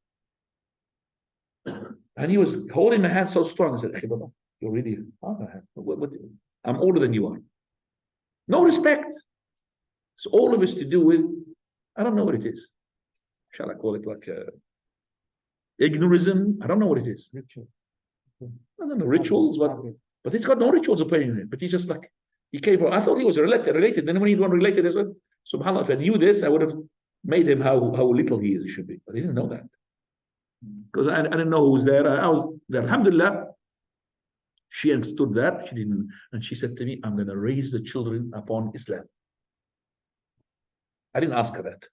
And he was holding my hand so strong. I said, you're really, I'm older than you are. No respect. So all of us to do with, I don't know what it is. Shall I call it like ignorism? I don't know what it is. I don't know, rituals, but he's got no rituals of playing it. But he's just like, he came from, I thought he was related. Then when he wasn't related, I said, subhanAllah, if I knew this, I would have made him how little he is, he should be. But he didn't know that. Because I didn't know who was there. I was there. Alhamdulillah, she understood that. She didn't, and she said to me, I'm going to raise the children upon Islam. I didn't ask her that.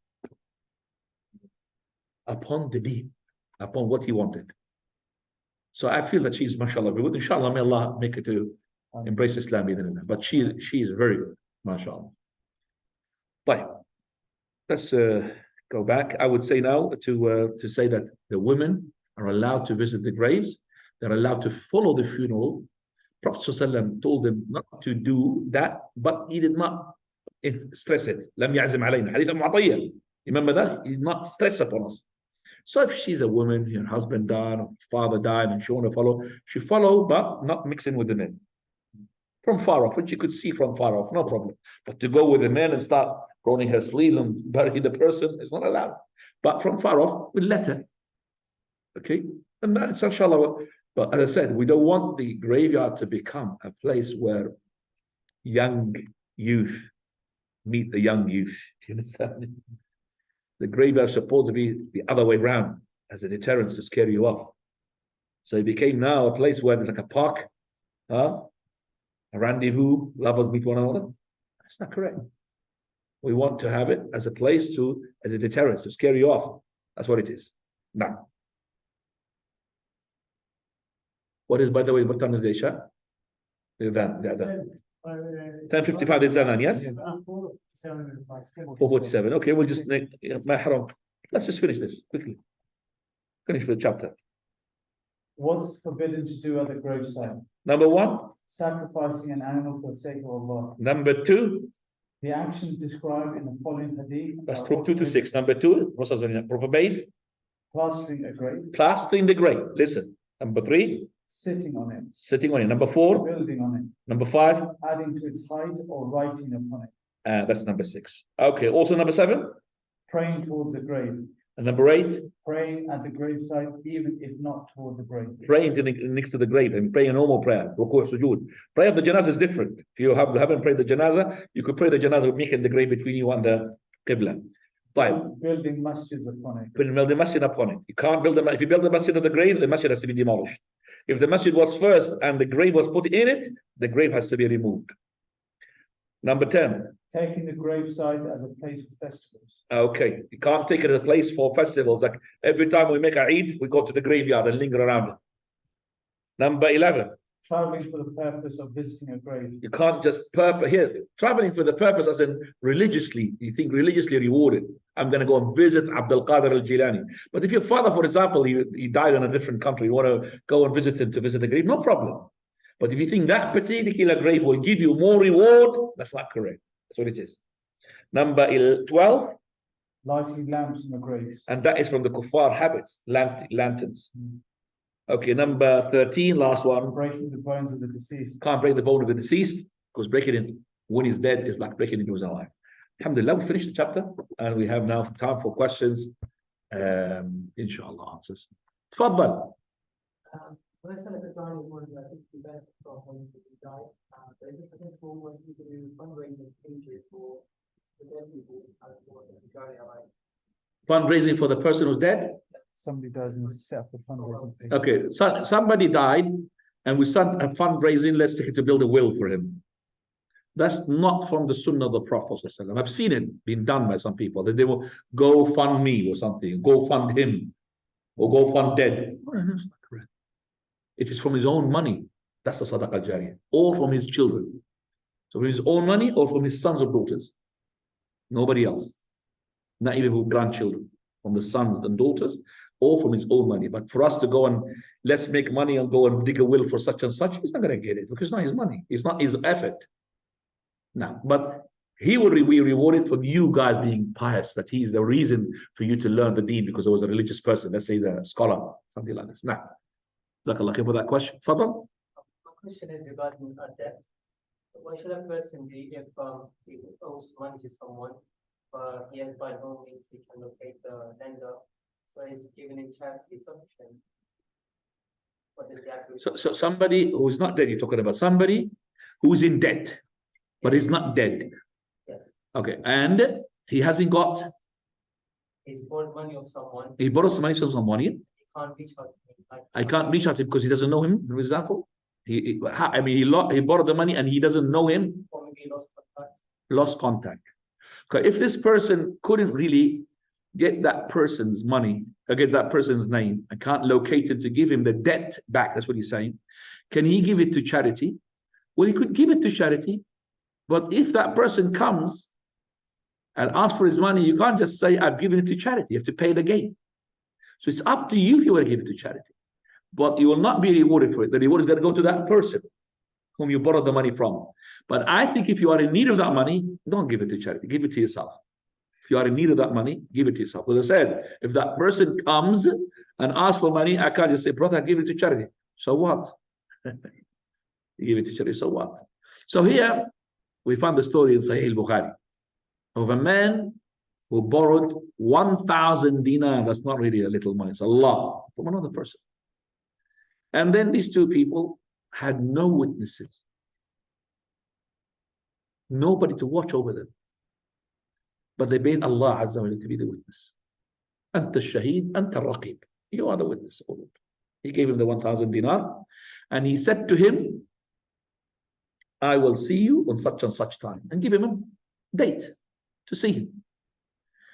Upon the deen, upon what he wanted. So I feel that she's, mashallah, good. Inshallah, may Allah make her to embrace Islam. But she is very good, mashallah. But let's go back. I would say now to say that the women are allowed to visit the graves. They're allowed to follow the funeral. Prophet ﷺ told them not to do that, but he did not stress it. لم يعزم علينا. Hadith Mu'atiyya. Remember that? He did not stress upon us. So if she's a woman, her husband died, her father died, and she want to follow, she follow, but not mixing with the men. From far off, which you could see from far off, no problem. But to go with the men and start rolling her sleeves and bury the person is not allowed. But from far off, we'll let her. Okay? And that's inshallah. But as I said, we don't want the graveyard to become a place where young youth meet the young youth. Do you understand? The graveyard is supposed to be the other way around, as a deterrence to scare you off. So it became now a place where there's like a park, a rendezvous, lovers meet one another. That's not correct. We want to have it as a place as a deterrence to scare you off. That's what it is. Now, what is, by the way, what time is the Isha? The 10:55 is Adhan, yes? 4:47. Okay, we'll just make mahram. Let's just finish this quickly. Finish the chapter. What's forbidden to do at the graveside? Number 1. Sacrificing an animal for the sake of Allah. Number 2. The actions described in the following hadith. That's from 2 to 6. Number 2. Forbade. Plastering a grave. Plastering the grave. Listen. Number 3. Sitting on it. Sitting on it. Number 4. Building on it. Number 5. Adding to its height or writing upon it. That's number 6. Okay. Also number 7. Praying towards the grave. And number 8. Praying at the graveside, even if not toward the grave. Praying next to the grave and praying a normal prayer. Ruku' sujood. Prayer of the janazah is different. If you haven't prayed the janazah, you could pray the janazah making the grave between you and the qibla. Building masjids upon it. Build the masjid upon it. You can't build if you build the masjid of the grave, the masjid has to be demolished. If the masjid was first and the grave was put in it, the grave has to be removed. Number 10. Taking the graveside as a place for festivals. Okay, you can't take it as a place for festivals. Like every time we make a Eid, we go to the graveyard and linger around it. Number 11. Traveling for the purpose of visiting a grave. You can't just traveling for the purpose as in religiously. You think religiously rewarded. I'm going to go and visit Abdul Qadir al-Jilani. But if your father, for example, he died in a different country, you want to go and visit him to visit the grave, no problem. But if you think that particular grave will give you more reward, that's not correct. That's what it is. Number 12. Lighting lamps in the graves. And that is from the kuffar habits, lanterns. Okay, number 13, last one. Breaking the bones of the deceased. Can't break the bone of the deceased, because breaking it when he's dead is like breaking it when he's alive. Alhamdulillah, we finished the chapter, and we have now time for questions. Inshallah, answers. Tfaddal. When I said the Quran is one of the 50 benefits from when you die, but is it possible was you to do fundraising pages for the dead people and for the Qur'an? Fundraising for the person who's dead? somebody dies and set up a fundraising page. Okay, so somebody died and we sent a fundraising, let's take it to build a will for him. That's not from the Sunnah of the Prophet. I've seen it being done by some people, that they will go fund me or something, go fund him, or go fund dead. No, that's not correct. If it's from his own money, that's a sadaqah jariyah, or from his children. So from his own money or from his sons or daughters. Nobody else. Not even from grandchildren, from the sons and daughters, or from his own money. But for us to go and let's make money and go and dig a will for such and such, he's not going to get it because it's not his money. It's not his effort. No, but he will be rewarded for you guys being pious, that he is the reason for you to learn the deen because he was a religious person, let's say the scholar, something like this. Now, Jazakallah khair for that question. Fadal? My question is regarding debt. What should a person do if he owes money to someone, but he has by no means he can locate the lender, so he's given in charity sufficient? What is the accurate? So somebody who is not dead, you're talking about somebody who is in debt, but he's not dead. Yes. Okay, and he hasn't got. He's borrowed money of someone. He borrows money from somebody. He can't reach out to him. I can't reach out to him because he doesn't know him. For example, he borrowed the money and he doesn't know him. Or maybe he lost contact. Lost contact. Okay, if this person couldn't really get that person's money, or get that person's name, and can't locate him to give him the debt back, that's what he's saying. Can he give it to charity? Well, he could give it to charity. But if that person comes and asks for his money, you can't just say, I've given it to charity. You have to pay it again. So it's up to you if you want to give it to charity. But you will not be rewarded for it. The reward is going to go to that person whom you borrowed the money from. But I think if you are in need of that money, don't give it to charity. Give it to yourself. If you are in need of that money, give it to yourself. As I said, if that person comes and asks for money, I can't just say, brother, give it to charity. So what? You give it to charity, so what? So here, we found the story in Sahih al-Bukhari of a man who borrowed 1,000 dinar. That's not really a little money, it's a lot, from another person. And then these two people had no witnesses, nobody to watch over them, but they made Allah Azza wa Jalla to be the witness. Anta shaheed, anta raqib. You are the witness. He gave him the 1,000 dinar and he said to him, I will see you on such and such time, and give him a date to see him.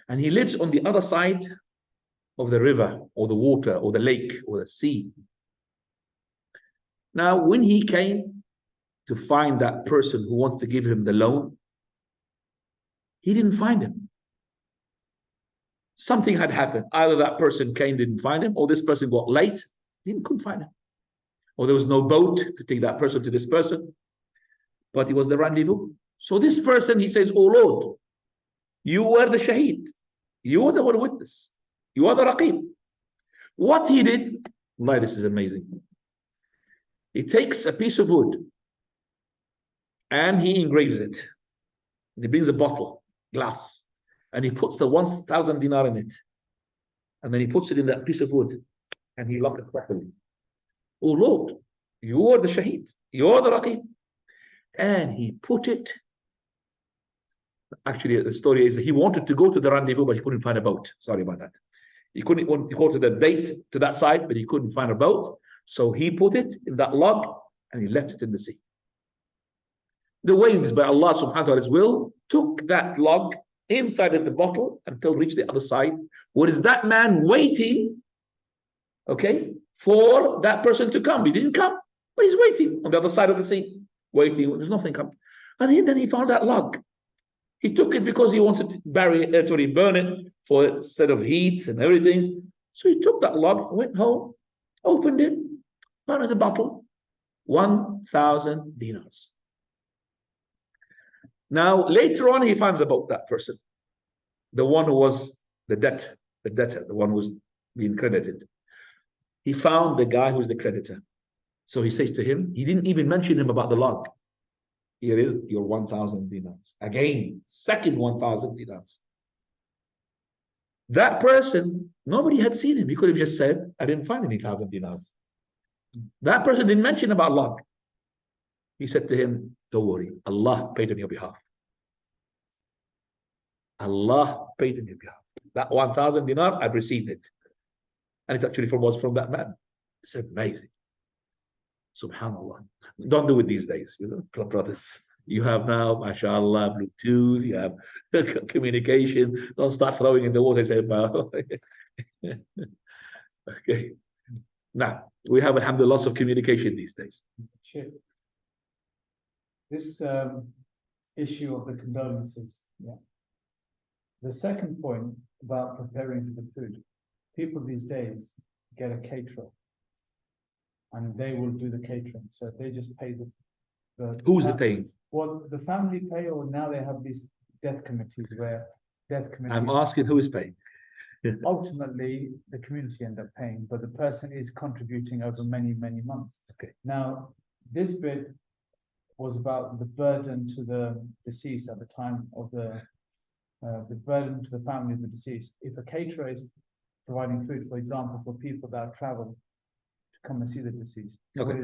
And he lives on the other side of the river or the water or the lake or the sea. Now, when he came to find that person who wants to give him the loan, he didn't find him. Something had happened. Either that person came, didn't find him, or this person got late, couldn't find him. Or there was no boat to take that person to this person. But it was the rendezvous. So this person, he says, oh Lord, you were the shaheed. You were the one witness. You are the raqib. What he did, wallahi, this is amazing. He takes a piece of wood and he engraves it. And he brings a bottle, glass, and he puts the 1,000 dinar in it. And then he puts it in that piece of wood and he locks it properly. Oh Lord, you are the shaheed. You are the raqib. And he put it. Actually, the story is that he wanted to go to the rendezvous, but he couldn't find a boat. Sorry about that. He couldn't want to go to the date to that side, but he couldn't find a boat. So he put it in that log and he left it in the sea. The waves, by Allah subhanahu wa ta'ala's will, took that log inside of the bottle until it reached the other side. Where is that man waiting, okay, for that person to come? He didn't come, but he's waiting on the other side of the sea. Waiting, there's nothing coming. And then he found that log. He took it because he wanted to bury it, to burn it for a set of heat and everything. So he took that log, went home, opened it, found the bottle, 1,000 dinars. Now, later on, he finds about that person, the one who was the debtor, the one who was being credited. He found the guy who's the creditor. So he says to him, he didn't even mention him about the log. Here is your 1,000 dinars. Again, second 1,000 dinars. That person, nobody had seen him. He could have just said, I didn't find any 1,000 dinars. That person didn't mention about log. He said to him, don't worry, Allah paid on your behalf. Allah paid on your behalf. That 1,000 dinar, I've received it. And it actually was from that man. It's amazing. Subhanallah. Don't do it these days, brothers. You have now, mashallah, Bluetooth, you have communication. Don't start throwing in the water and say, well, okay. Now, we have, alhamdulillah, lots of communication these days. This issue of the condolences, yeah. The second point about preparing for the food, people these days get a caterer and they will do the catering. So they just pay the Who's the paying? Well, the family pay, or now they have these death committees where death committees. I'm asking who is paying. Ultimately, the community end up paying, but the person is contributing over many, many months. Okay. Now, this bit was about the burden to the deceased at the time of the burden to the family of the deceased. If a caterer is providing food, for example, for people that travel to come and see the deceased, okay.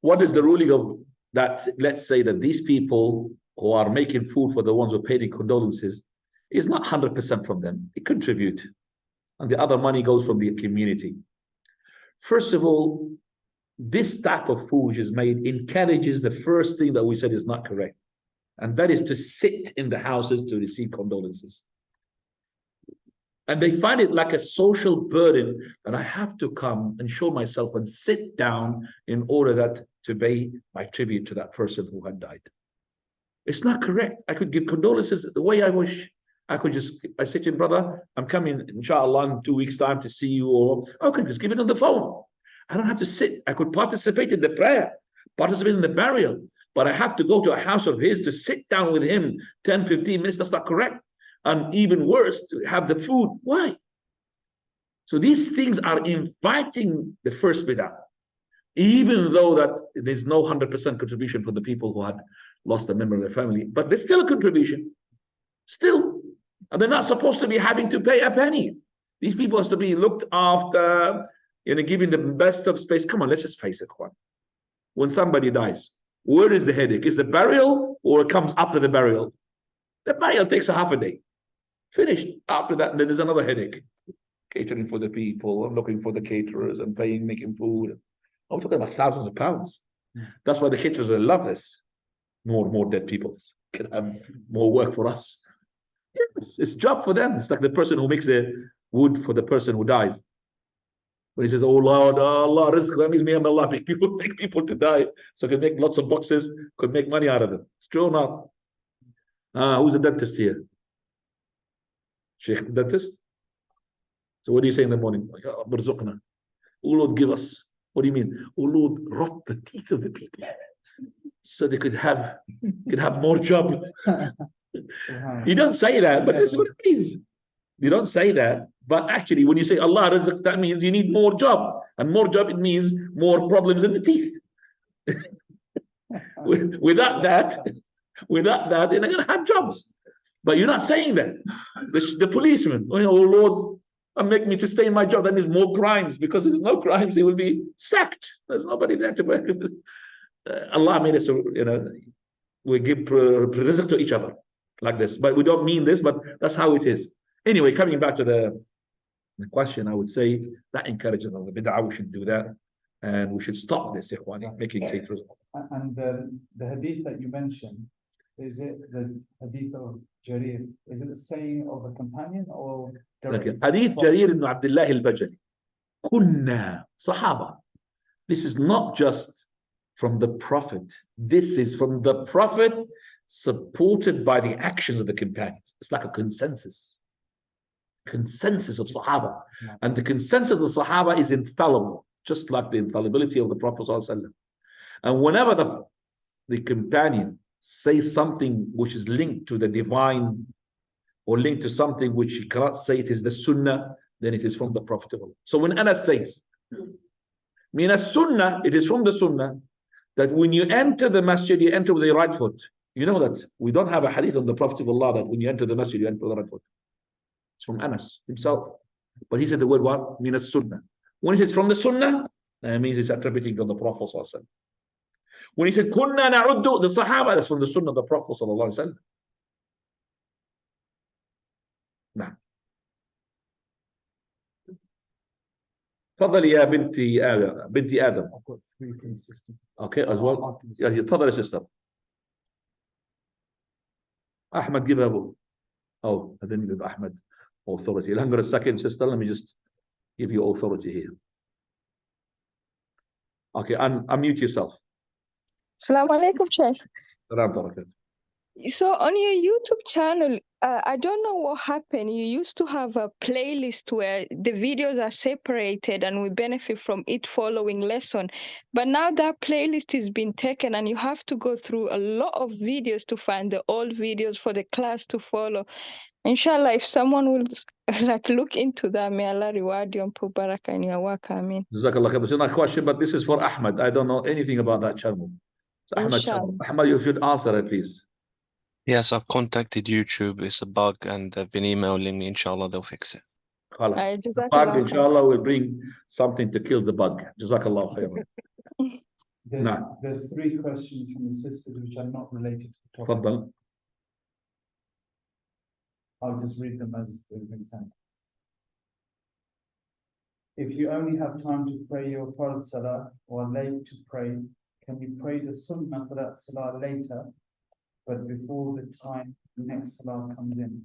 What is the ruling of that? Let's say that these people who are making food for the ones who are paying condolences is not 100% from them. They contribute, and the other money goes from the community. First of all, this type of food which is made encourages the first thing that we said is not correct, and that is to sit in the houses to receive condolences. And they find it like a social burden that I have to come and show myself and sit down in order that to pay my tribute to that person who had died. It's not correct. I could give condolences the way I wish. I say to him, brother, I'm coming, inshallah, in 2 weeks' time to see you, or I could just give it on the phone. I don't have to sit. I could participate in the prayer, participate in the burial, but I have to go to a house of his to sit down with him 10, 15 minutes. That's not correct. And even worse, to have the food. Why? So these things are inviting the first bid'ah, even though that there's no 100% contribution for the people who had lost a member of their family, but there's still a contribution. Still. And they're not supposed to be having to pay a penny. These people have to be looked after, giving the best of space. Come on, let's just face it, Juan. When somebody dies, where is the headache? Is the burial, or it comes after the burial? The burial takes a half a day. Finished. After that, then there's another headache. Catering for the people, I'm looking for the caterers, and paying, making food. I'm talking about thousands of pounds. That's why the caterers love this. More dead people can have more work for us. Yes, it's a job for them. It's like the person who makes the wood for the person who dies. When he says, "Oh Lord, Allah, rizq," that means me and Allah make people to die, so I can make lots of boxes, could make money out of them. It's true or not? Who's a dentist here? Sheikh, the dentist? So what do you say in the morning? Oh Lord, give us. What do you mean? Oh Lord, rot the teeth of the people, so they could have more job. You don't say that, but this is what it is. You don't say that, but actually, when you say Allah rizq, that means you need more job, and more job, it means more problems in the teeth. Without that, they're not going to have jobs. But you're not saying that. The policeman, oh Lord, make me to stay in my job. That means more crimes, because if there's no crimes, they will be sacked. There's nobody there to work. Allah made us, we give rizq to each other like this, but we don't mean this, but that's how it is. Anyway, coming back to the question, I would say that encourages the bid'ah. We should do that, and we should stop this, ikhwani, making caterers. And the hadith that you mentioned, is it the hadith of Jarir? Is it the saying of a companion or Hadith Jarir ibn Abdullah al-Bajali? Kunna Sahaba. This is not just from the Prophet. This is from the Prophet, supported by the actions of the companions. It's like a consensus of Sahaba. And the consensus of the Sahaba is infallible, just like the infallibility of the Prophet ﷺ. And whenever the companion says something which is linked to the divine, or linked to something which he cannot say it is the Sunnah, then it is from the Prophet. So when Anas says, Min as-Sunnah, it is from the Sunnah, that when you enter the masjid, you enter with the right foot. You know that we don't have a hadith on the Prophet of Allah that when you enter the masjid, you enter with the right foot. It's from Anas himself. But he said the word what? Min as-Sunnah. When he says from the Sunnah, that means he's attributing to the Prophet. When he said Kunna na'uddu, the Sahaba, that's from the Sunnah of the Prophet. Nah. تفضلي يا بنتي آدم. I've got three from the sister. Okay, as well. After the Yeah, sister. تفضل يا sister. Ahmed, give her. Oh, I didn't give Ahmed authority. Hang on a second, sister. Let me just give you authority here. Okay, unmute yourself. Assalamu alaikum, Sheikh. Salam alaikum. So on your YouTube channel, I don't know what happened. You used to have a playlist where the videos are separated and we benefit from it following lesson. But now that playlist has been taken and you have to go through a lot of videos to find the old videos for the class to follow. Inshallah, if someone will like look into that, may Allah reward you and put barakah in your work. Ameen. Jazakallah khair. It's not a question, but this is for Ahmed. I don't know anything about that channel. So Inshallah. Ahmed, you should answer it, please. Yes, I've contacted YouTube. It's a bug and they've been emailing me. Inshallah, they'll fix it. Khalas. The Jazakallah bug, khair. inshallah, will bring something to kill the bug. Jazakallah khair. There's three questions from the sisters which are not related to the topic. Tfaddal. I'll just read them as they've been sent. If you only have time to pray your Fard Salah or late to pray, can you pray the Sunnah for that Salah later, but before the time the next Salah comes in?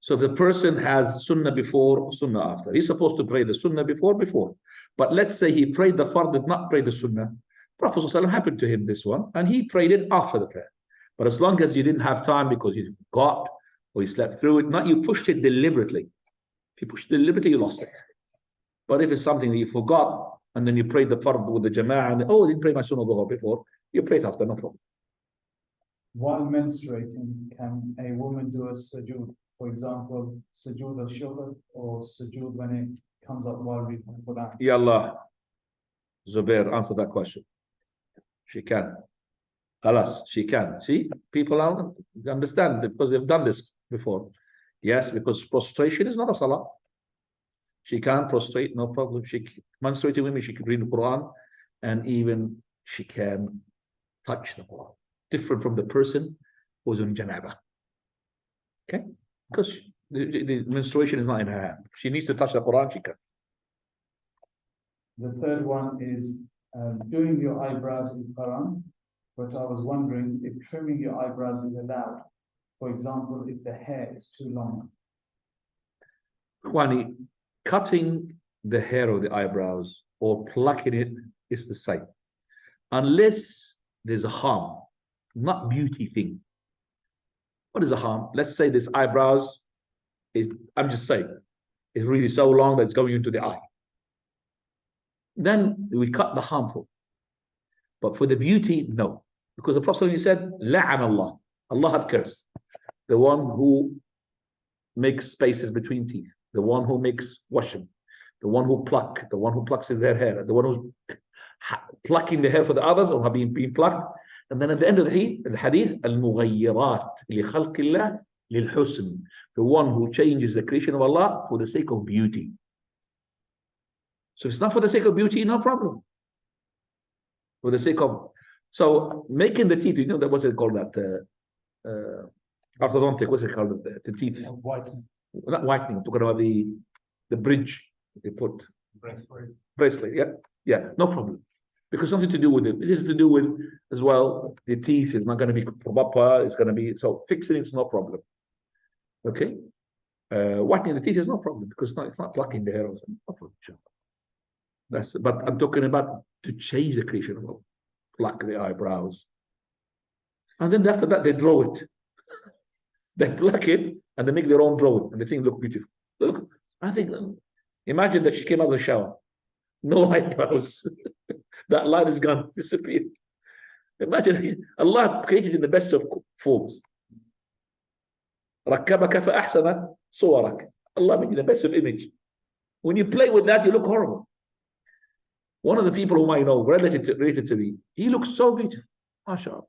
So the person has Sunnah before, Sunnah after. He's supposed to pray the Sunnah before. But let's say he prayed the Fard, did not pray the Sunnah. Prophet ﷺ happened to him this one, and he prayed it after the prayer. But as long as you didn't have time because you forgot or you slept through it, not you pushed it deliberately. If you pushed it deliberately, you lost it. But if it's something that you forgot, and then you prayed the Fard with the Jama'ah, and I didn't pray my Sunnah Dhuhr before, you prayed after, no problem. While menstruating, can a woman do a sujood? For example, sujood al-shukr or sujood when it comes up while reading the Quran? Yallah. Zubair, answer that question. She can. Khalas, she can. See, people understand because they've done this before. Yes, because prostration is not a salah. She can prostrate, no problem. Menstruating women, she can read the Quran, and even she can touch the Quran. Different from the person who's in janaba. Okay? Because the menstruation is not in her hand. She needs to touch the Quran, she can. The third one is doing your eyebrows in Quran, but I was wondering if trimming your eyebrows is allowed. For example, if the hair is too long. Kwani, cutting the hair of the eyebrows or plucking it is the same. Unless there's a harm, not beauty thing. What is a harm? Let's say this eyebrows is, I'm just saying, is really so long that it's going into the eye. Then we cut the harmful. But for the beauty, no. Because the Prophet said, La'an Allah. Allah had cursed. The one who makes spaces between teeth. The one who makes washing. The one who plucks in their hair. The one who's plucking the hair for the others or being plucked. And then at the end of the hadith, Al-Mughayyirat li khalqillah lil husn. The one who changes the creation of Allah for the sake of beauty. So if it's not for the sake of beauty, no problem. For the sake of, so making the teeth, you know, what's it called, that orthodontic, what's it called, the teeth? Whitening. Not whitening, I'm talking about the bridge they put. Bracelet, yeah, no problem. Because nothing to do with it. It is to do with, as well, the teeth is not going to be proper, it's going to be, so fixing it's no problem. Okay? Whitening the teeth is no problem because it's not plucking the hair or something. No problem. But I'm talking about to change the creation of Allah. Pluck the eyebrows. And then after that, they draw it. They pluck it and they make their own drawing and the thing look beautiful. Look, I think, imagine that she came out of the shower. No eyebrows. That line is gone, disappeared. Imagine Allah created in the best of forms. رَكَّبَكَ فَأَحْسَنَ صُوَرَكَ. Allah made you the best of image. When you play with that, you look horrible. One of the people whom I know, related to me, he looks so beautiful. MashaAllah.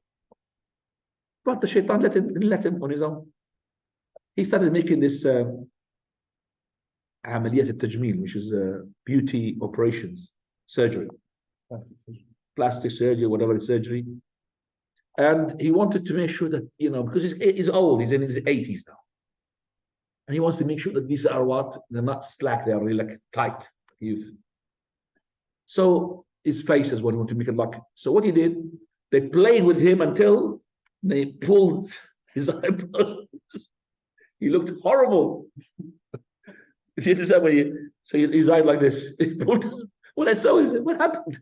But the shaitan didn't let him on his own. He started making this عمليات التجميل, which is beauty operations, surgery. Plastic surgery, whatever surgery. And he wanted to make sure that, you know, because he's old, he's in his 80s now. And he wants to make sure that these are what? They're not slack, they are really like tight. So his face is what he wanted to make it lucky. So what he did, they played with him until they pulled his eyebrows. He looked horrible. You understand what so his eye like this. When I saw him, what happened?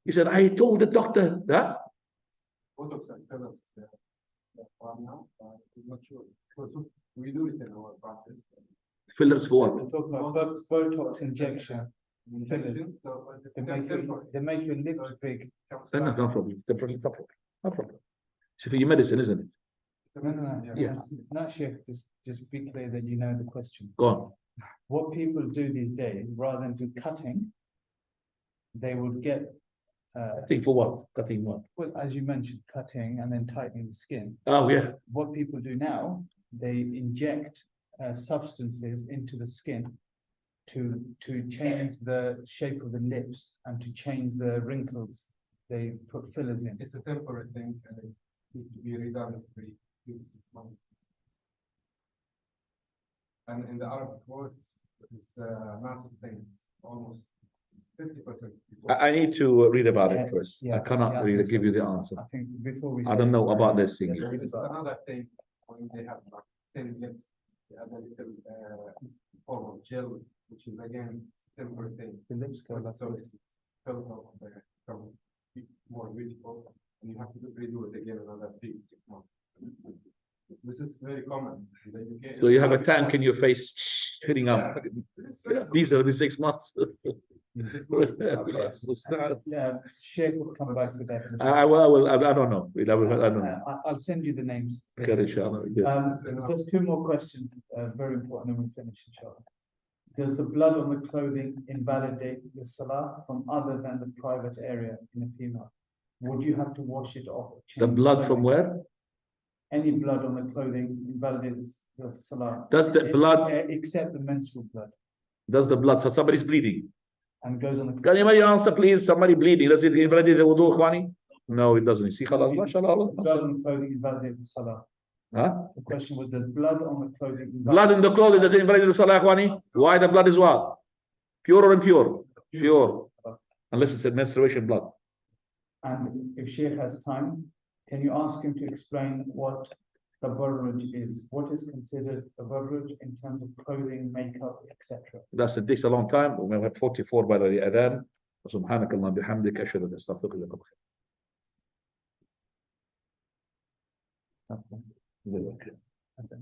He said, I told the doctor that. Botox and fillers, now, I'm not sure. Because we do it in our practice. Fillers for We're what? talking about Botox injection. Fillers. So They make your lips big. No problem. No problem. So for your medicine, isn't it? No. Yeah. No, Sheikh, just be clear that you know the question. Go on. What people do these days, rather than do cutting, they would get, Cutting for what? Cutting what? well, as you mentioned, cutting and then tightening the skin. Oh, yeah. What people do now, they inject substances into the skin to change the shape of the lips and to change the wrinkles. They put fillers in. it's a temporary thing and it needs to be redone every 3 to 6 months. And in the Arabic world, it's a massive thing. It's almost 50%. I need to read about it first. Yeah, I cannot yeah, really so. give you the answer. I think before we. I don't know about this thing. Let's read It's about it. another thing when they have like thin lips, they add a little form of gel, which is again temporary thing. The lips go like So this. it's felt become more beautiful, and you have to redo it again another 3 to 6 months. This is very common in the UK. So you have a tank in your face hitting up. It's very These are the 6 months. Yeah, Sheikh will come back with that. I don't know. I don't know. I'll send you the names. Okay, inshallah. Yeah. Just 2 more questions, very important, and we'll finish, inshallah. Does the blood on the clothing invalidate the salah from other than the private area in a female? Would you have to wash it off? The change blood from clothing? where? Any blood on the clothing invalidates the salah. Does the blood- Except the menstrual blood, Does the blood, so somebody's bleeding. and goes on the. Can anybody answer, please? Somebody bleeding. Does it invalidate the wudu, Khwani? No, it doesn't. You see, khalas, mashallah. Blood on the clothing invalidates the salah. Huh? The question was, does blood on the clothing? Blood in the clothing doesn't invalidate the salah, Khwani? Why the blood is what? Pure or impure? Pure. Unless it's a menstruation blood. And if Sheikh has time, can you ask him to explain what tabarruj is? What is considered tabarruj in terms of clothing, makeup, etc.? It takes a long time. We have 44 by the adhan. سبحانك اللهم بحمدك أشهد أن لا إله إلا أنت أستغفرك.